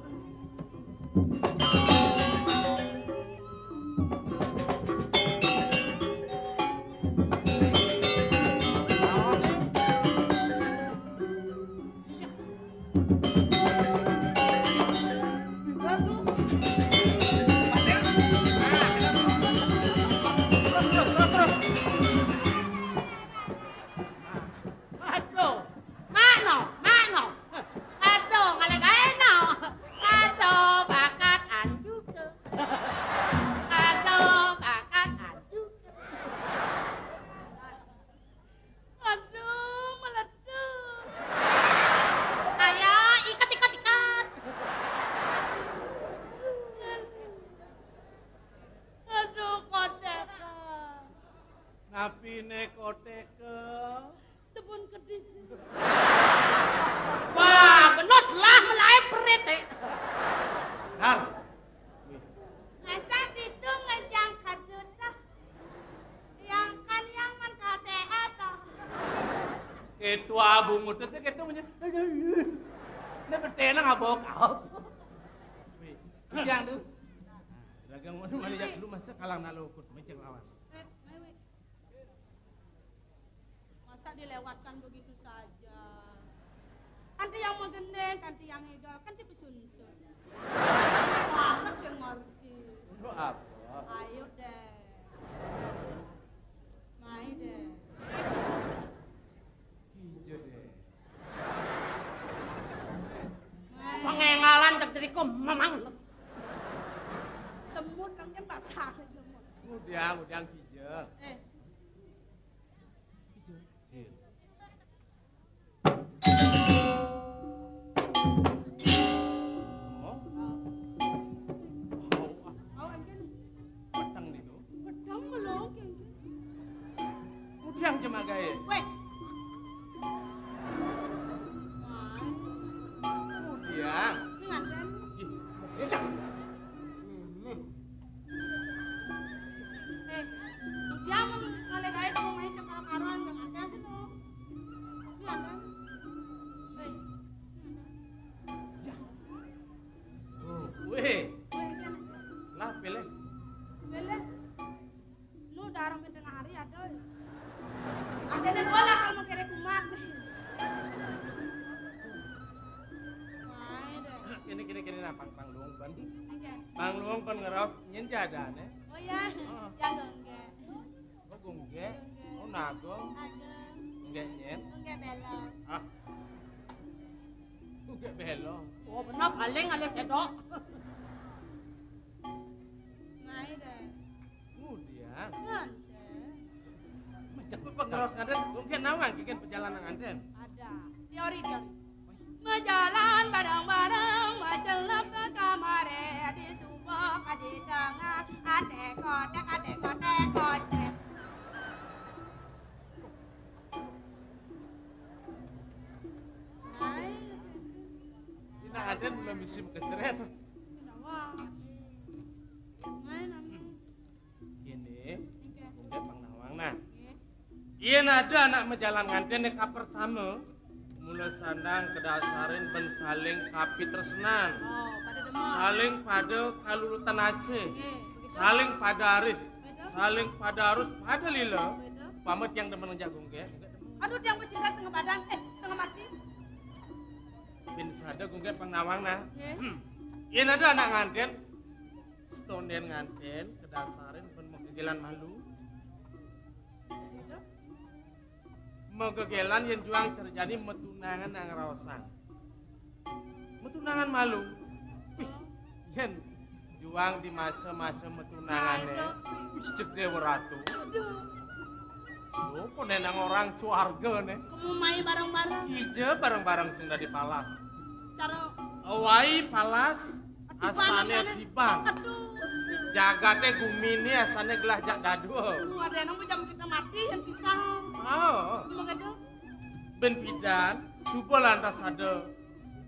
Speaker 2: Napine koteke
Speaker 1: Sebun kedis.
Speaker 3: Wah, benot lah melai perete.
Speaker 2: Dar.
Speaker 1: Ngasa itu ngejang kadut lah. Yang kan yang man KTA toh.
Speaker 2: Ketua abu mutus ketua punya. Ini bertena ngabok kau. Yang tu. Dagang mana lihat dulu masa kalang nalukut meceng lawan.
Speaker 1: Mewe. Masa dilewatkan begitu saja? Kanti yang menggendeng, kanti yang egal, kanti pesuntun. Masa sih ngerti?
Speaker 2: Untuk apa?
Speaker 1: Ayo deh. Main deh.
Speaker 2: Hijau deh.
Speaker 1: Main.
Speaker 3: Pengengalan cek diriku memang.
Speaker 1: Semut kan basah semut.
Speaker 2: Udang hijau.
Speaker 1: Hijau.
Speaker 2: Cil. Oh,
Speaker 1: Oh, em kan
Speaker 2: petang nih tuh.
Speaker 1: pedang belum kan?
Speaker 2: Udang cuma gaya.
Speaker 1: Weh. Main.
Speaker 2: Udang.
Speaker 1: Ini nganten.
Speaker 2: Ih, udang.
Speaker 1: Dia mengalih air ke main sekaro-karoan yang ada sih tuh. Ini ada.
Speaker 2: Oh, weh.
Speaker 1: Weh kan.
Speaker 2: Lah pilih.
Speaker 1: Bele. Nu darang di tengah hari ada. Ada nih bola kalau mau kere kumat. Main deh.
Speaker 2: Kini nah pang luang kan.
Speaker 1: Oke.
Speaker 2: Pang luang kan ngeros nyen jadane.
Speaker 1: Oh ya, yang enggak.
Speaker 2: Oh gungge. Oh nagong.
Speaker 1: Ada.
Speaker 2: Enggak nyen.
Speaker 1: Enggak belok.
Speaker 2: Ah. Enggak belo.
Speaker 3: Oh benar paling alih kedok.
Speaker 1: Main deh.
Speaker 2: Udang.
Speaker 1: Nanti.
Speaker 2: Macam apa ngeros ngaden? Gungge nawang kikin perjalanan ngaden.
Speaker 1: Ada. Teori. Berjalan bareng-bareng, mencelup ke kamar, di subok, di tengah, adek kocret. Main.
Speaker 2: Tina ngaden belum bisa keceret.
Speaker 1: Sinawa. Main anu.
Speaker 2: Ini
Speaker 1: Oke.
Speaker 2: gungge pang nawang nah.
Speaker 1: Oke.
Speaker 2: Iya ada anak menjalan ngaden nek pertama. Mula sandang kedasarin ben saling kapi tersenan.
Speaker 1: Oh, pada demam.
Speaker 2: Saling pada kalulutan ase.
Speaker 1: Oke, begitu.
Speaker 2: Saling pada aris.
Speaker 1: Begitu.
Speaker 2: Saling pada arus pada lila.
Speaker 1: Begitu.
Speaker 2: Pamet yang demen jagung ke.
Speaker 1: Aduh, yang bercinta setengah badan, setengah mati.
Speaker 2: Bin sada gungge pangnawang nah.
Speaker 1: Oke.
Speaker 2: Iya ada anak nganten. Stonden nganten kedasarin ben megegelan malu.
Speaker 1: Begitu.
Speaker 2: Megegelan yang juang terjadi metunangan nang raosan. Metunangan malu. Wih, yen juang di masa-masa metunangannya. Wih, cek dewa ratu.
Speaker 1: Aduh,
Speaker 2: Loh, kok nenang orang suarga nih.
Speaker 1: kamu main bareng-bareng.
Speaker 2: Ije bareng-bareng sing dari palas.
Speaker 1: Cara
Speaker 2: Awai palas, asane
Speaker 1: asane.
Speaker 2: tiban.
Speaker 1: Aduh.
Speaker 2: Jagate gumini asane gelah jak dadu.
Speaker 1: Aduh, ada yang jam kita mati yang pisah.
Speaker 2: Oh,
Speaker 1: Begitu.
Speaker 2: ben bidan, subo lantas ada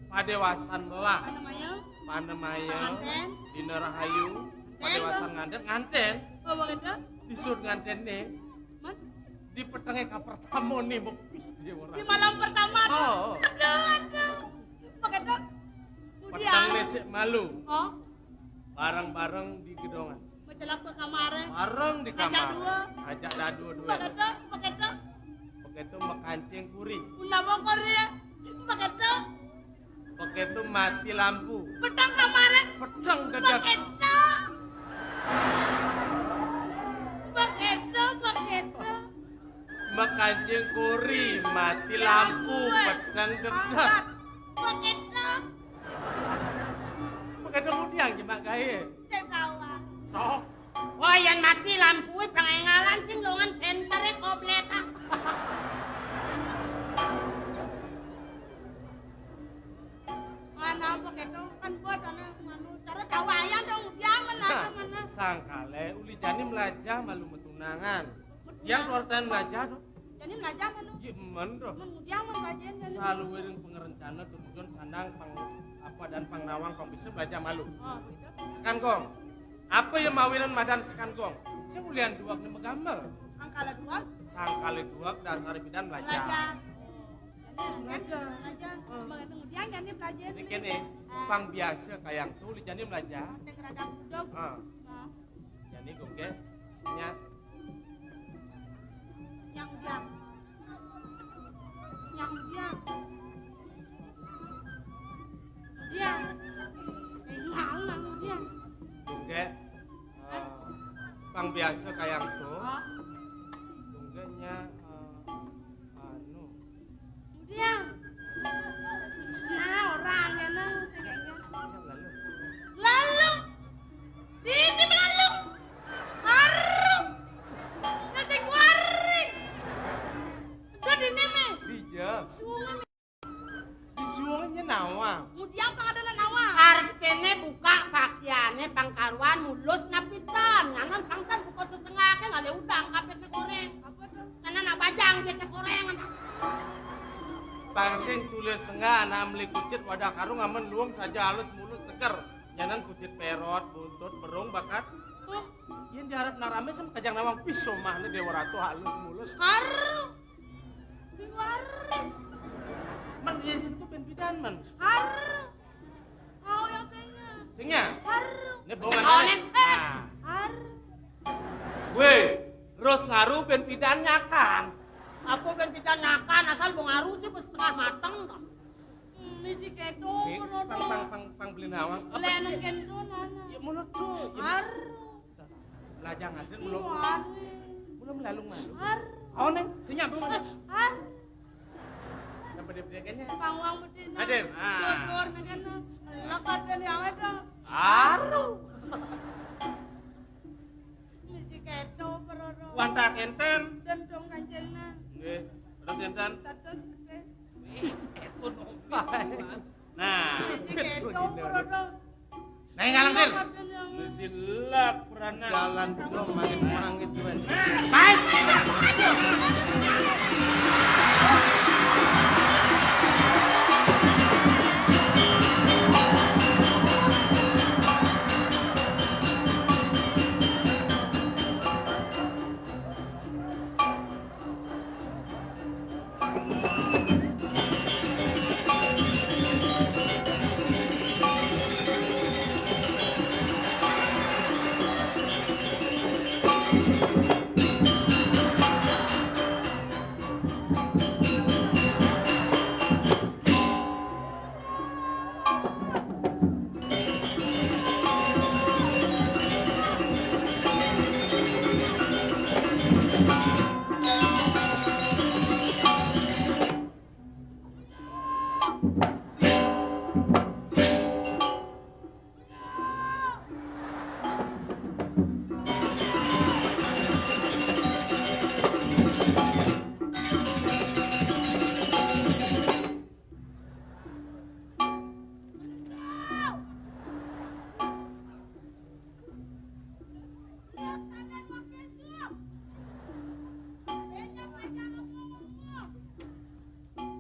Speaker 2: padewasan lah.
Speaker 1: Apa namanya?
Speaker 2: Panemaya,
Speaker 1: Nganten.
Speaker 2: Dina Rahayu, padewasan nganten,
Speaker 1: Oh, begitu.
Speaker 2: disur nganten nih,
Speaker 1: Man,
Speaker 2: di petengnya ka pertama nih, mau pijde orang.
Speaker 1: di malam pertama.
Speaker 2: Oh,
Speaker 1: Aduh. Begitu.
Speaker 2: petang
Speaker 1: Kemudian.
Speaker 2: lesek malu,
Speaker 1: Oh,
Speaker 2: bareng-bareng di gedongan.
Speaker 1: mencelap ke kamarnya.
Speaker 2: Bareng di
Speaker 1: Ajak
Speaker 2: kamar.
Speaker 1: dua.
Speaker 2: Ajak dah dua-dua.
Speaker 1: Begitu.
Speaker 2: Begitu mekancing kuri.
Speaker 1: Unda bokor ya. Begitu.
Speaker 2: Begitu mati lampu.
Speaker 1: Petang kamarnya.
Speaker 2: Petang dedak.
Speaker 1: Begitu.
Speaker 2: Mekancing kuri, mati lampu, petang dedak.
Speaker 1: Begitu.
Speaker 2: Begitu udiang jemak gaya.
Speaker 1: Saya tahu.
Speaker 2: Sok.
Speaker 3: Wah yang mati lampu pengengalan sing longan sentere koblet.
Speaker 1: Mana begitu kan buat manu cara dawayang dong dia mana mana.
Speaker 2: Sangkale uli jani melajah malu metunangan. Yang keluarkan melajah dong.
Speaker 1: Jadi belajar manu.
Speaker 2: Iya men dong.
Speaker 1: Dia mau belajar jadi.
Speaker 2: Selalu wering pengerencana tujuan sandang pang apa dan pangnawang pang bisa belajar malu.
Speaker 1: Oh, gitu.
Speaker 2: Sekan gong. Apa yang mawinan madan sekan gong? Saya ulian dua ni megamel.
Speaker 1: Angkala dua.
Speaker 2: Sangkale dua dasar bidan belajar.
Speaker 1: Belajar.
Speaker 2: Belajar.
Speaker 1: Belajar. Kemudian jadi belajar.
Speaker 2: Ini kene pang biasa kayak tu uli jani belajar.
Speaker 1: Saya kerada budok.
Speaker 2: Ah, jani Ini gongke nya
Speaker 1: Yang dia. Yang dia. Dia. Ngalang dia.
Speaker 2: gongke pang biasa kayak tuh. Gongke nya anu.
Speaker 1: Dia. Nah, orangnya nah, segengnya.
Speaker 2: Lalu
Speaker 1: Lalu. Ini lalu. Harum. Nasi goreng. Udah di neme.
Speaker 2: bija.
Speaker 1: Sungai.
Speaker 2: Disuangnya nawa.
Speaker 1: Kemudian apa ada nawa?
Speaker 3: Artene buka pakaiannya pangkaruan mulus napitan. Nganan pangkan buka setengah ke ngale udang kapet goreng.
Speaker 1: Apa tuh?
Speaker 3: Nganan nak bajang dia goreng.
Speaker 2: Pangsing tulis senga anak beli kucit wadah karung aman luang saja halus mulus seger. Nyanan kucit perot, buntut, berung bakat.
Speaker 1: Tuh.
Speaker 2: Yen diharap narame sem kajang nawang piso mahne dewa ratu halus mulus.
Speaker 1: Harum. Sing harum.
Speaker 2: Man yen situ ben pidan man.
Speaker 1: Harum. Kau yang sengnya.
Speaker 2: Singnya.
Speaker 1: Harum.
Speaker 2: Ne bongan.
Speaker 3: Onen.
Speaker 2: Nah.
Speaker 1: Harum.
Speaker 2: Weh, terus ngaruh ben pidan nyakan.
Speaker 3: Apa ben kita nyakan asal bong aru sih setengah mateng dah.
Speaker 1: Misi keto.
Speaker 2: Si pang beli nawang.
Speaker 1: Leneng kento nana.
Speaker 2: Ya mulut tuh.
Speaker 1: Harum.
Speaker 2: Lajang aden belum belum lalu malu.
Speaker 1: Harum.
Speaker 2: Kau neng, sinya belum ada.
Speaker 1: Harum.
Speaker 2: Dapat dia kayaknya.
Speaker 1: Pangwang betina.
Speaker 2: Aden,
Speaker 1: Dor negana. Lepas dari awet dong.
Speaker 2: Aru.
Speaker 1: Misi keto peroro.
Speaker 2: Wanta enten.
Speaker 1: Dan dong kancengna.
Speaker 2: Nggih, terus enten.
Speaker 1: Satu gede.
Speaker 2: Nah,
Speaker 1: Misi keto peroro.
Speaker 2: nah ngalang dir.
Speaker 1: Lepas yang
Speaker 2: Silak perana.
Speaker 3: Jalan belum makin orang itu.
Speaker 2: Baik.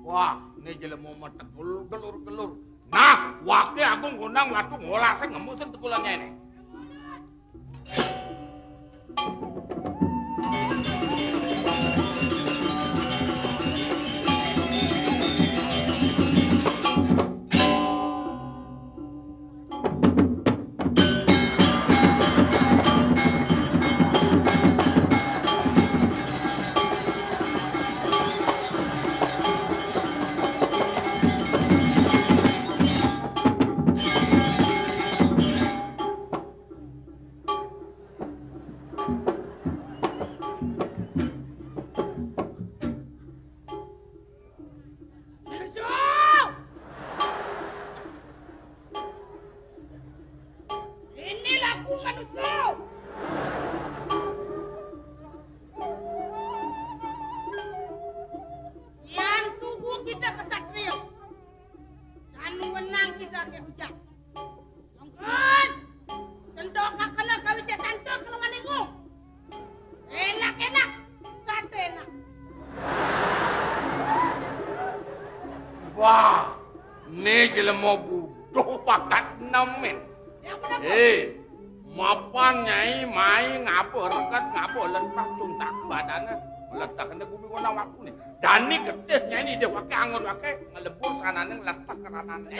Speaker 3: Wah, ini jelema mah tegul gelur-gelur. Nah, wakil aku ngundang waktu ngolah saya ngemusin tegulannya ini. Wah, ini jelema bodoh pakat nemen. Mapan nyai mai ngapa rekat ngapa letak cuntak badannya meletak kena bumi kena waktu nih. Dani getih nyai dia pakai anggur pakai ngelebur sanane ngeletak karanane.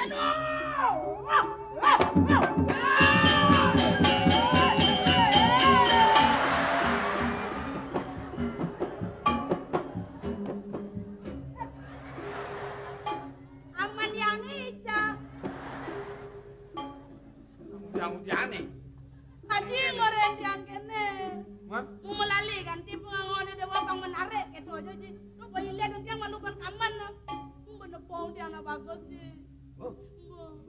Speaker 2: udiang-udiane.
Speaker 1: Haji ngoren yang kene.
Speaker 2: Mat.
Speaker 1: Melali kan tipe ngone dewa pang menarik gitu aja ji. Lu bayi lihat dia manukan kaman. Bener pong dia anak bagus ji.
Speaker 2: Oh,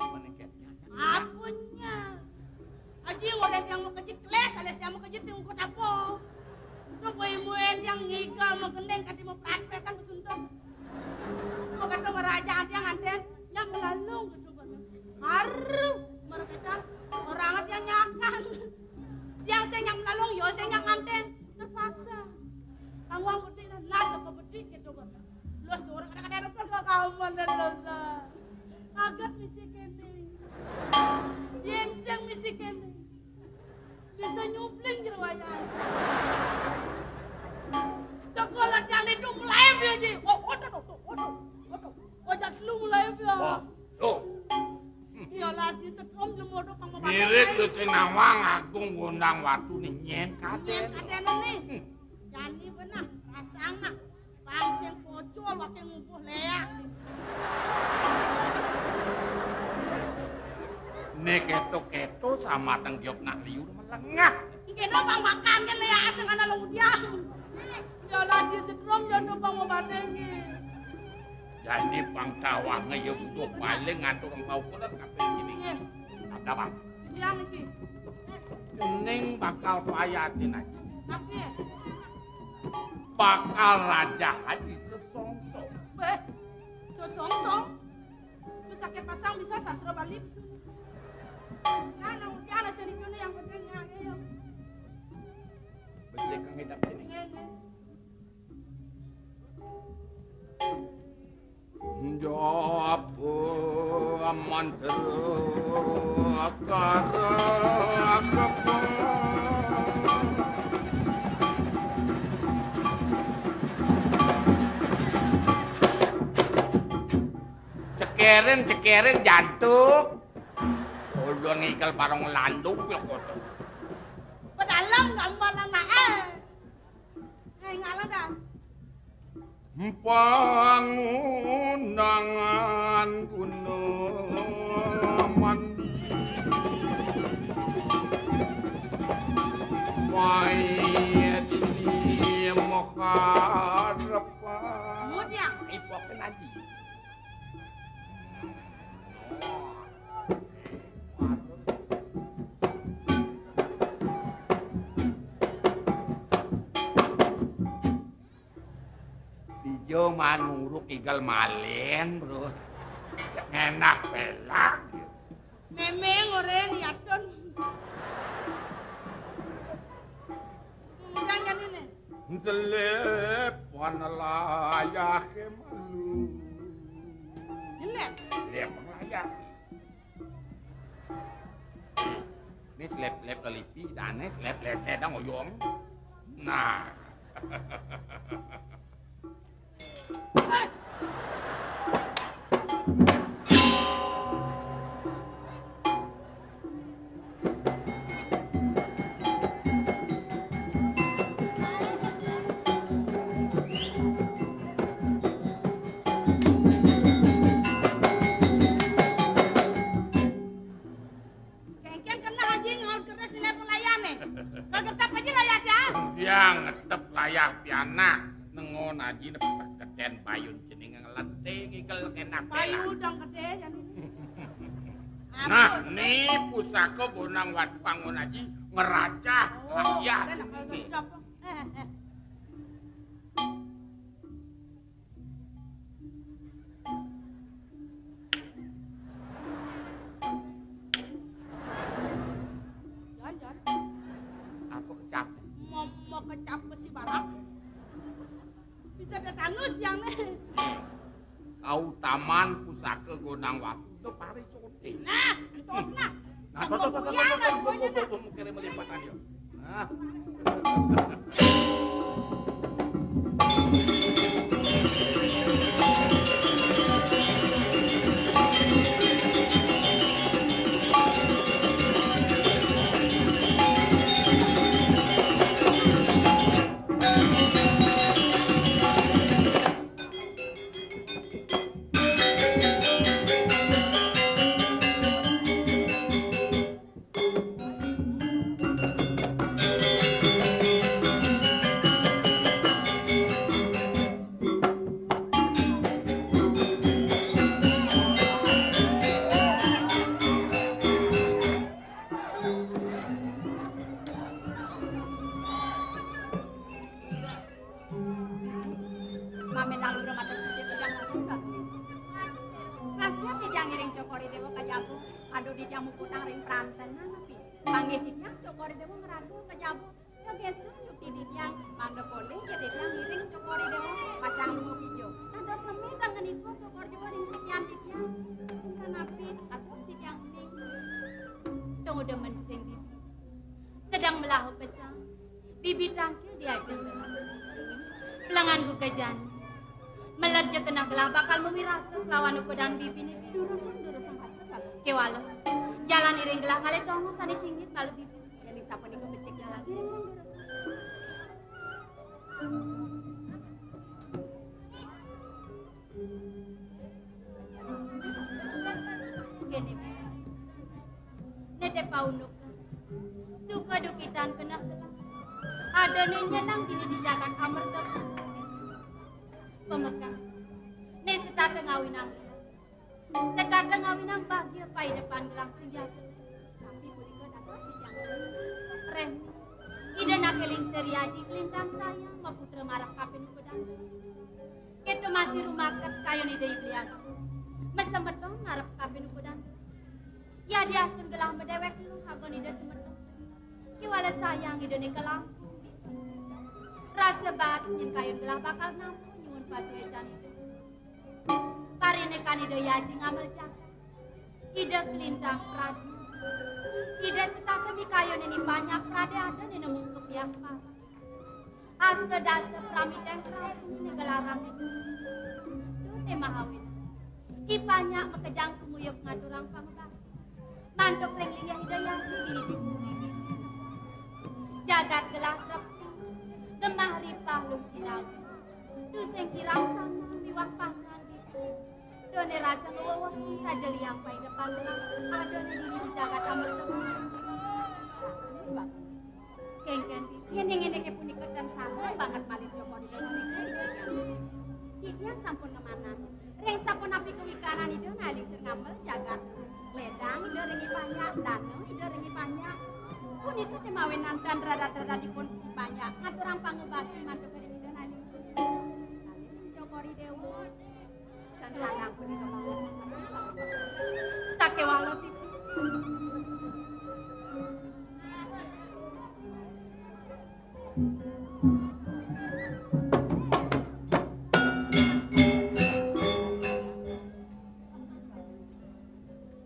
Speaker 2: meneketnya.
Speaker 1: Apunya. Haji ngoren yang mau kejit keles alias dia mau kejit yang kota po. Lu bayi muen yang ngigal mau gendeng kati mau praktek kan kesuntung. Mau kata meraja yang anten yang melalung gitu kan. Haru mereka orang yang nyakan. Yang saya yang melalung yo saya yang anten terpaksa. Kamu mesti nasa ke bedik gitu kan. Los tuh orang kadang-kadang depan ke kawan dan losa. Agat misi kene. Dienseng misi kene. Bisa nyupling jerwayan. Sekolah yang itu mulai aja. Odo. Ojak lu mulai aja.
Speaker 2: Oh,
Speaker 1: Iyalah di setrum lemodo pang mau
Speaker 2: mirip lu cenawang agung gondang watu nih nyen kaden.
Speaker 1: Kaden nih. Jani benar rasana. Bang sing pocol waktu ngumpuh leak.
Speaker 2: Nek keto-keto sama tenggiok nak liur melengah.
Speaker 1: Kena bang makan kan leak asing ana lu dia. Iyalah di setrum jono pang mau batengi.
Speaker 2: Jadi pang tawang ayo butuh paling ngatur engkau kudat kabeh gini. Ada bang.
Speaker 1: Yang iki.
Speaker 2: Kening bakal payatin aja.
Speaker 1: Tapi
Speaker 2: Bakal raja haji sesongsong.
Speaker 1: Sosong-song. Terus sakit pasang bisa sastra Bali. Nah, dia ada serikune yang penting ya.
Speaker 2: Besi kang hidup ini. Jawab mantra akara akapa. Cekeren jantuk. Udah ngikel bareng landuk ya koto.
Speaker 1: Pedalam gambar anake. Ngalah dah.
Speaker 2: Pangunangan gunung mandi Wai dini mokarepan
Speaker 1: Mudiang.
Speaker 2: Ipoken aja Dijo manuruk igal malen bro enak pelak
Speaker 1: Memeng oren yaton. Mudiang kan ini.
Speaker 2: Selep wanalayah malu
Speaker 1: Ini.
Speaker 2: Lep layah Ini selep kelipi dan ini selep dang oyong Nah
Speaker 1: Kengken kena haji ngaud keras nilai pelayane. Kagetap aja layar ya.
Speaker 2: Dia ngetep layah piana nengon aji nepek keten payun jening ngelenting ikel enak
Speaker 1: Payu udang gede jan ini.
Speaker 2: Nah, nih pusaka gonang watu kangon aji ngeracah layah. Nih.
Speaker 1: Jan.
Speaker 2: Aku kecap.
Speaker 1: Mau kecap besi balap. Bisa tetanus yang nih.
Speaker 2: Kau taman pusaka gonang watu itu pari cote.
Speaker 1: Nah, terus nah.
Speaker 2: Nah, tuh, kirim melipatan yuk. Nah.
Speaker 1: Mamenang rumah tersebut sedang melakukan. Kasihan dia ngiring cokori dewa ke jabu. Aduh di jamu putang ring peranten napi. Panggil dia cokori dewa ngeradu ke jabu. Yo gesu yuk di dia mangga boleh jadi dia ngiring cokori dewa pacang lungo hijau. Tanda semir dan ngeniko cokori dewa ring sekian di dia. Napi aku si dia ngiring. Tunggu demen sing di. Sedang melahuk besar. Bibi tangkil diajak dalam. Pelangan buka jan. Melerja kena gelah bakal memirasa lawan uko dan bibi ni durusan hati kewala jalan iring gelah ngale tongo sani singgit malu bibi jadi siapa ni kau becek jalan iring durusan gini nete paunuk suka dukitan kena gelah ada nyenang dini dijagan amar dapat pemekar. Nih setata ngawinang dia. Setata ngawinang bahagia pai depan gelang senjata. Tapi budi ko dapat si jangan rem. Ida nakeling teriaji kelintang sayang maputra marah kapin ko dan. Keto masih rumah ket kayo ni dei belian. Mesemetong ngarep kapin ko dan. Ya dia asun gelang medewek lu hagon ida semetong. Kiwala sayang ida ni gelang. Rasa bahat min kayon gelang bakal nampu. Pasti ecan itu. Parine kan ide yaji ngamel jaga. Ide kelintang pradu. Ide setaka mikayon ini banyak prade ada di nemung kepiak pala. Asta dasa pramiten pradu ini gelarang itu. Tute mahawin. Ipanya mekejang semuyuk ngadurang pangbang. Mantok lengling yang ide yaji diri dipuri. Jagat gelah repti. Gemah ripah lung cinau. Duseng kirang sana miwah pangan gitu. Done rasa ngewawah saja liang pai depan gelang. Adone diri di jagat amar teman. Kengken di. Yang ke punika dan sama banget malis joko di dalam ini. Didian sampun kemana? Reng sampun api kewikanan itu naling sengambel jagat. Ledang ide rengi banyak dano ide rengi banyak. Punika temawenan dan rada-rada dipun banyak. Ngaturang pangubati mantuk dari ide naling. Cokori dewa dan sanang pun itu tak kewala pipi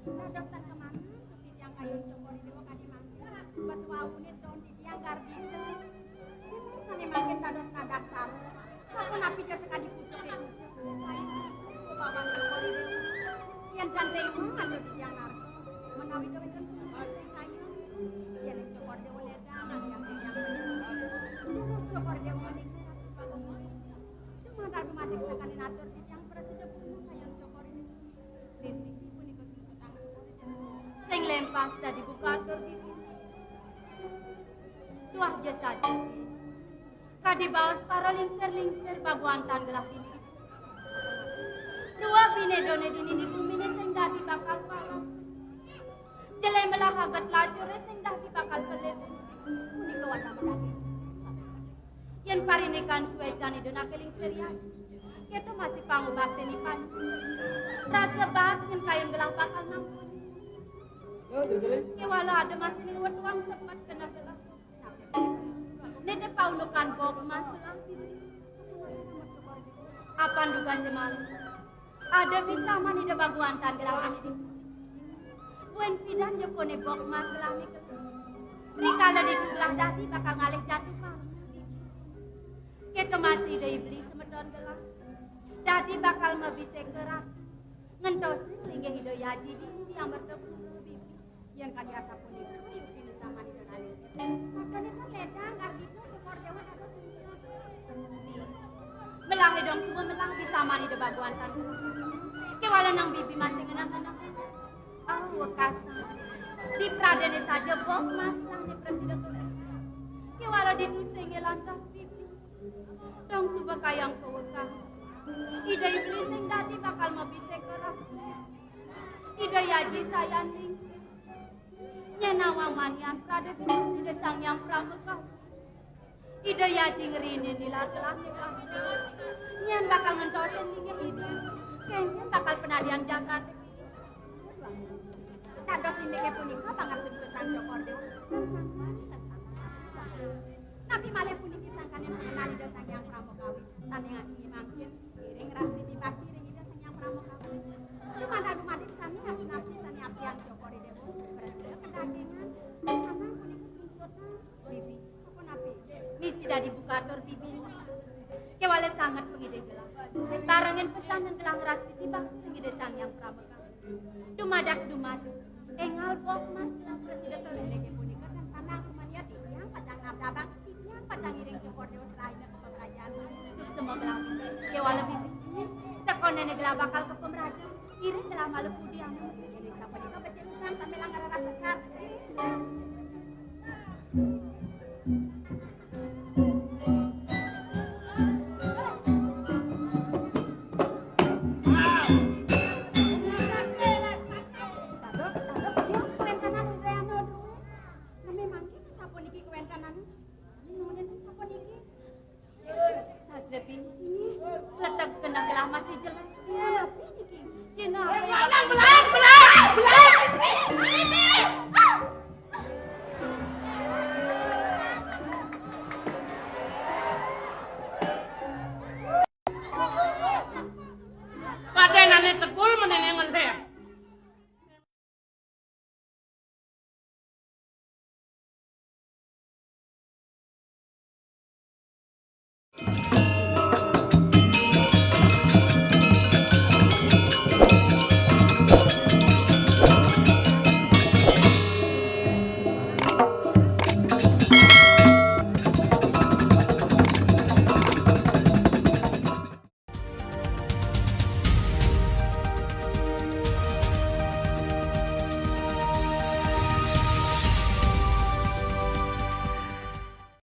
Speaker 1: Radoktan kemana? Yang kayu cokori dewa kadi mangga baswawunit don yang gardita sani makin dados nadasar sampun api jasa kadi pucuk itu bawan cokori dewa yang dan rewa anu di janar menawi kawin semua saya yang cokori dewa ledang yang terus cokori dewa ini cuma ada matik sekali natur yang presiden pun saya cokori dewa sing lempas dari buka atur bibi tuah jasa jadi kadi bawas para lingser baguantan gelah ini dua bine done dini ditumine sing dadi bakal paras jelai melah hagat lacure sing dadi bakal kelele ini kawan dadi yen parinikan suecan idona kelingser ya keto masih pangu bakti ni pan rasa bahat yen kayun gelah bakal nampun kewala ada masih ning wetuang sepat kena gelah nete paulukan bok mas gelah apan duga semal ada bisa mani de baguantan gelah ini di wen pidan yo kone bok mas gelah ni rikala di gelah dadi bakal ngalih jatuh ka keto masih de iblis semedon gelah dadi bakal mabise kerat ngentosin lingge hido yaji di yang bertemu yang kadi asa pun itu yuk ini sama di dan alih makanya kan ledang ardito kekor dewa ada susah melang dong semua melang bisa mani de baguan san kewala nang bibi masih ngenang-ngenang wakasa di pradene saja bok mas lang di presiden kewala di nusengi lantas bibi dong suba kayang kewaka ida iblis yang dadi bakal mabise keras ida yaji sayang ning
Speaker 4: Nyenawang manian pradewi ide sang yang pramuka. Ide yaji ngerini dilah-gelah nih Pak. Nyen bakal ngentosin linggih ide. Kayaknya bakal penadian Jakarta.
Speaker 1: Kados indike punika pangarsipun Sang Joko Dewa. Nabi malih puniki sangkane mengenali Sang Hyang Pramukawi. Sanengan inggih mangkin iring rasti dibagi ring ida Sang Hyang Pramukawi. Lumana dumadik sami abdi sani abdi Hyang Joko Dewa. Berada kedagingan bersama puniki sungsutna bibi. Sapun api.
Speaker 4: Misi dah dibuka atur bibi. Kewale sangat pengide gelang. Barangin pesan dan gelang rasti dibagi ring ida Sang Hyang Pramukawi. Dumadak. Engal pok mas gelang presiden
Speaker 1: Indike punika kan sanang sumania tiyang pacang nabdabang tiyang pacang iring Joko Dewa selaina ke pemerajan.
Speaker 4: suk semua gelang. Kewale bibi. Sekonene gelang bakal ke pemerajan. Iring gelang malu pudian.
Speaker 1: Jadi sapunika becemusan sampai langgar rasa sekat.
Speaker 4: Saja bini. Letak kena gelang masih jelas.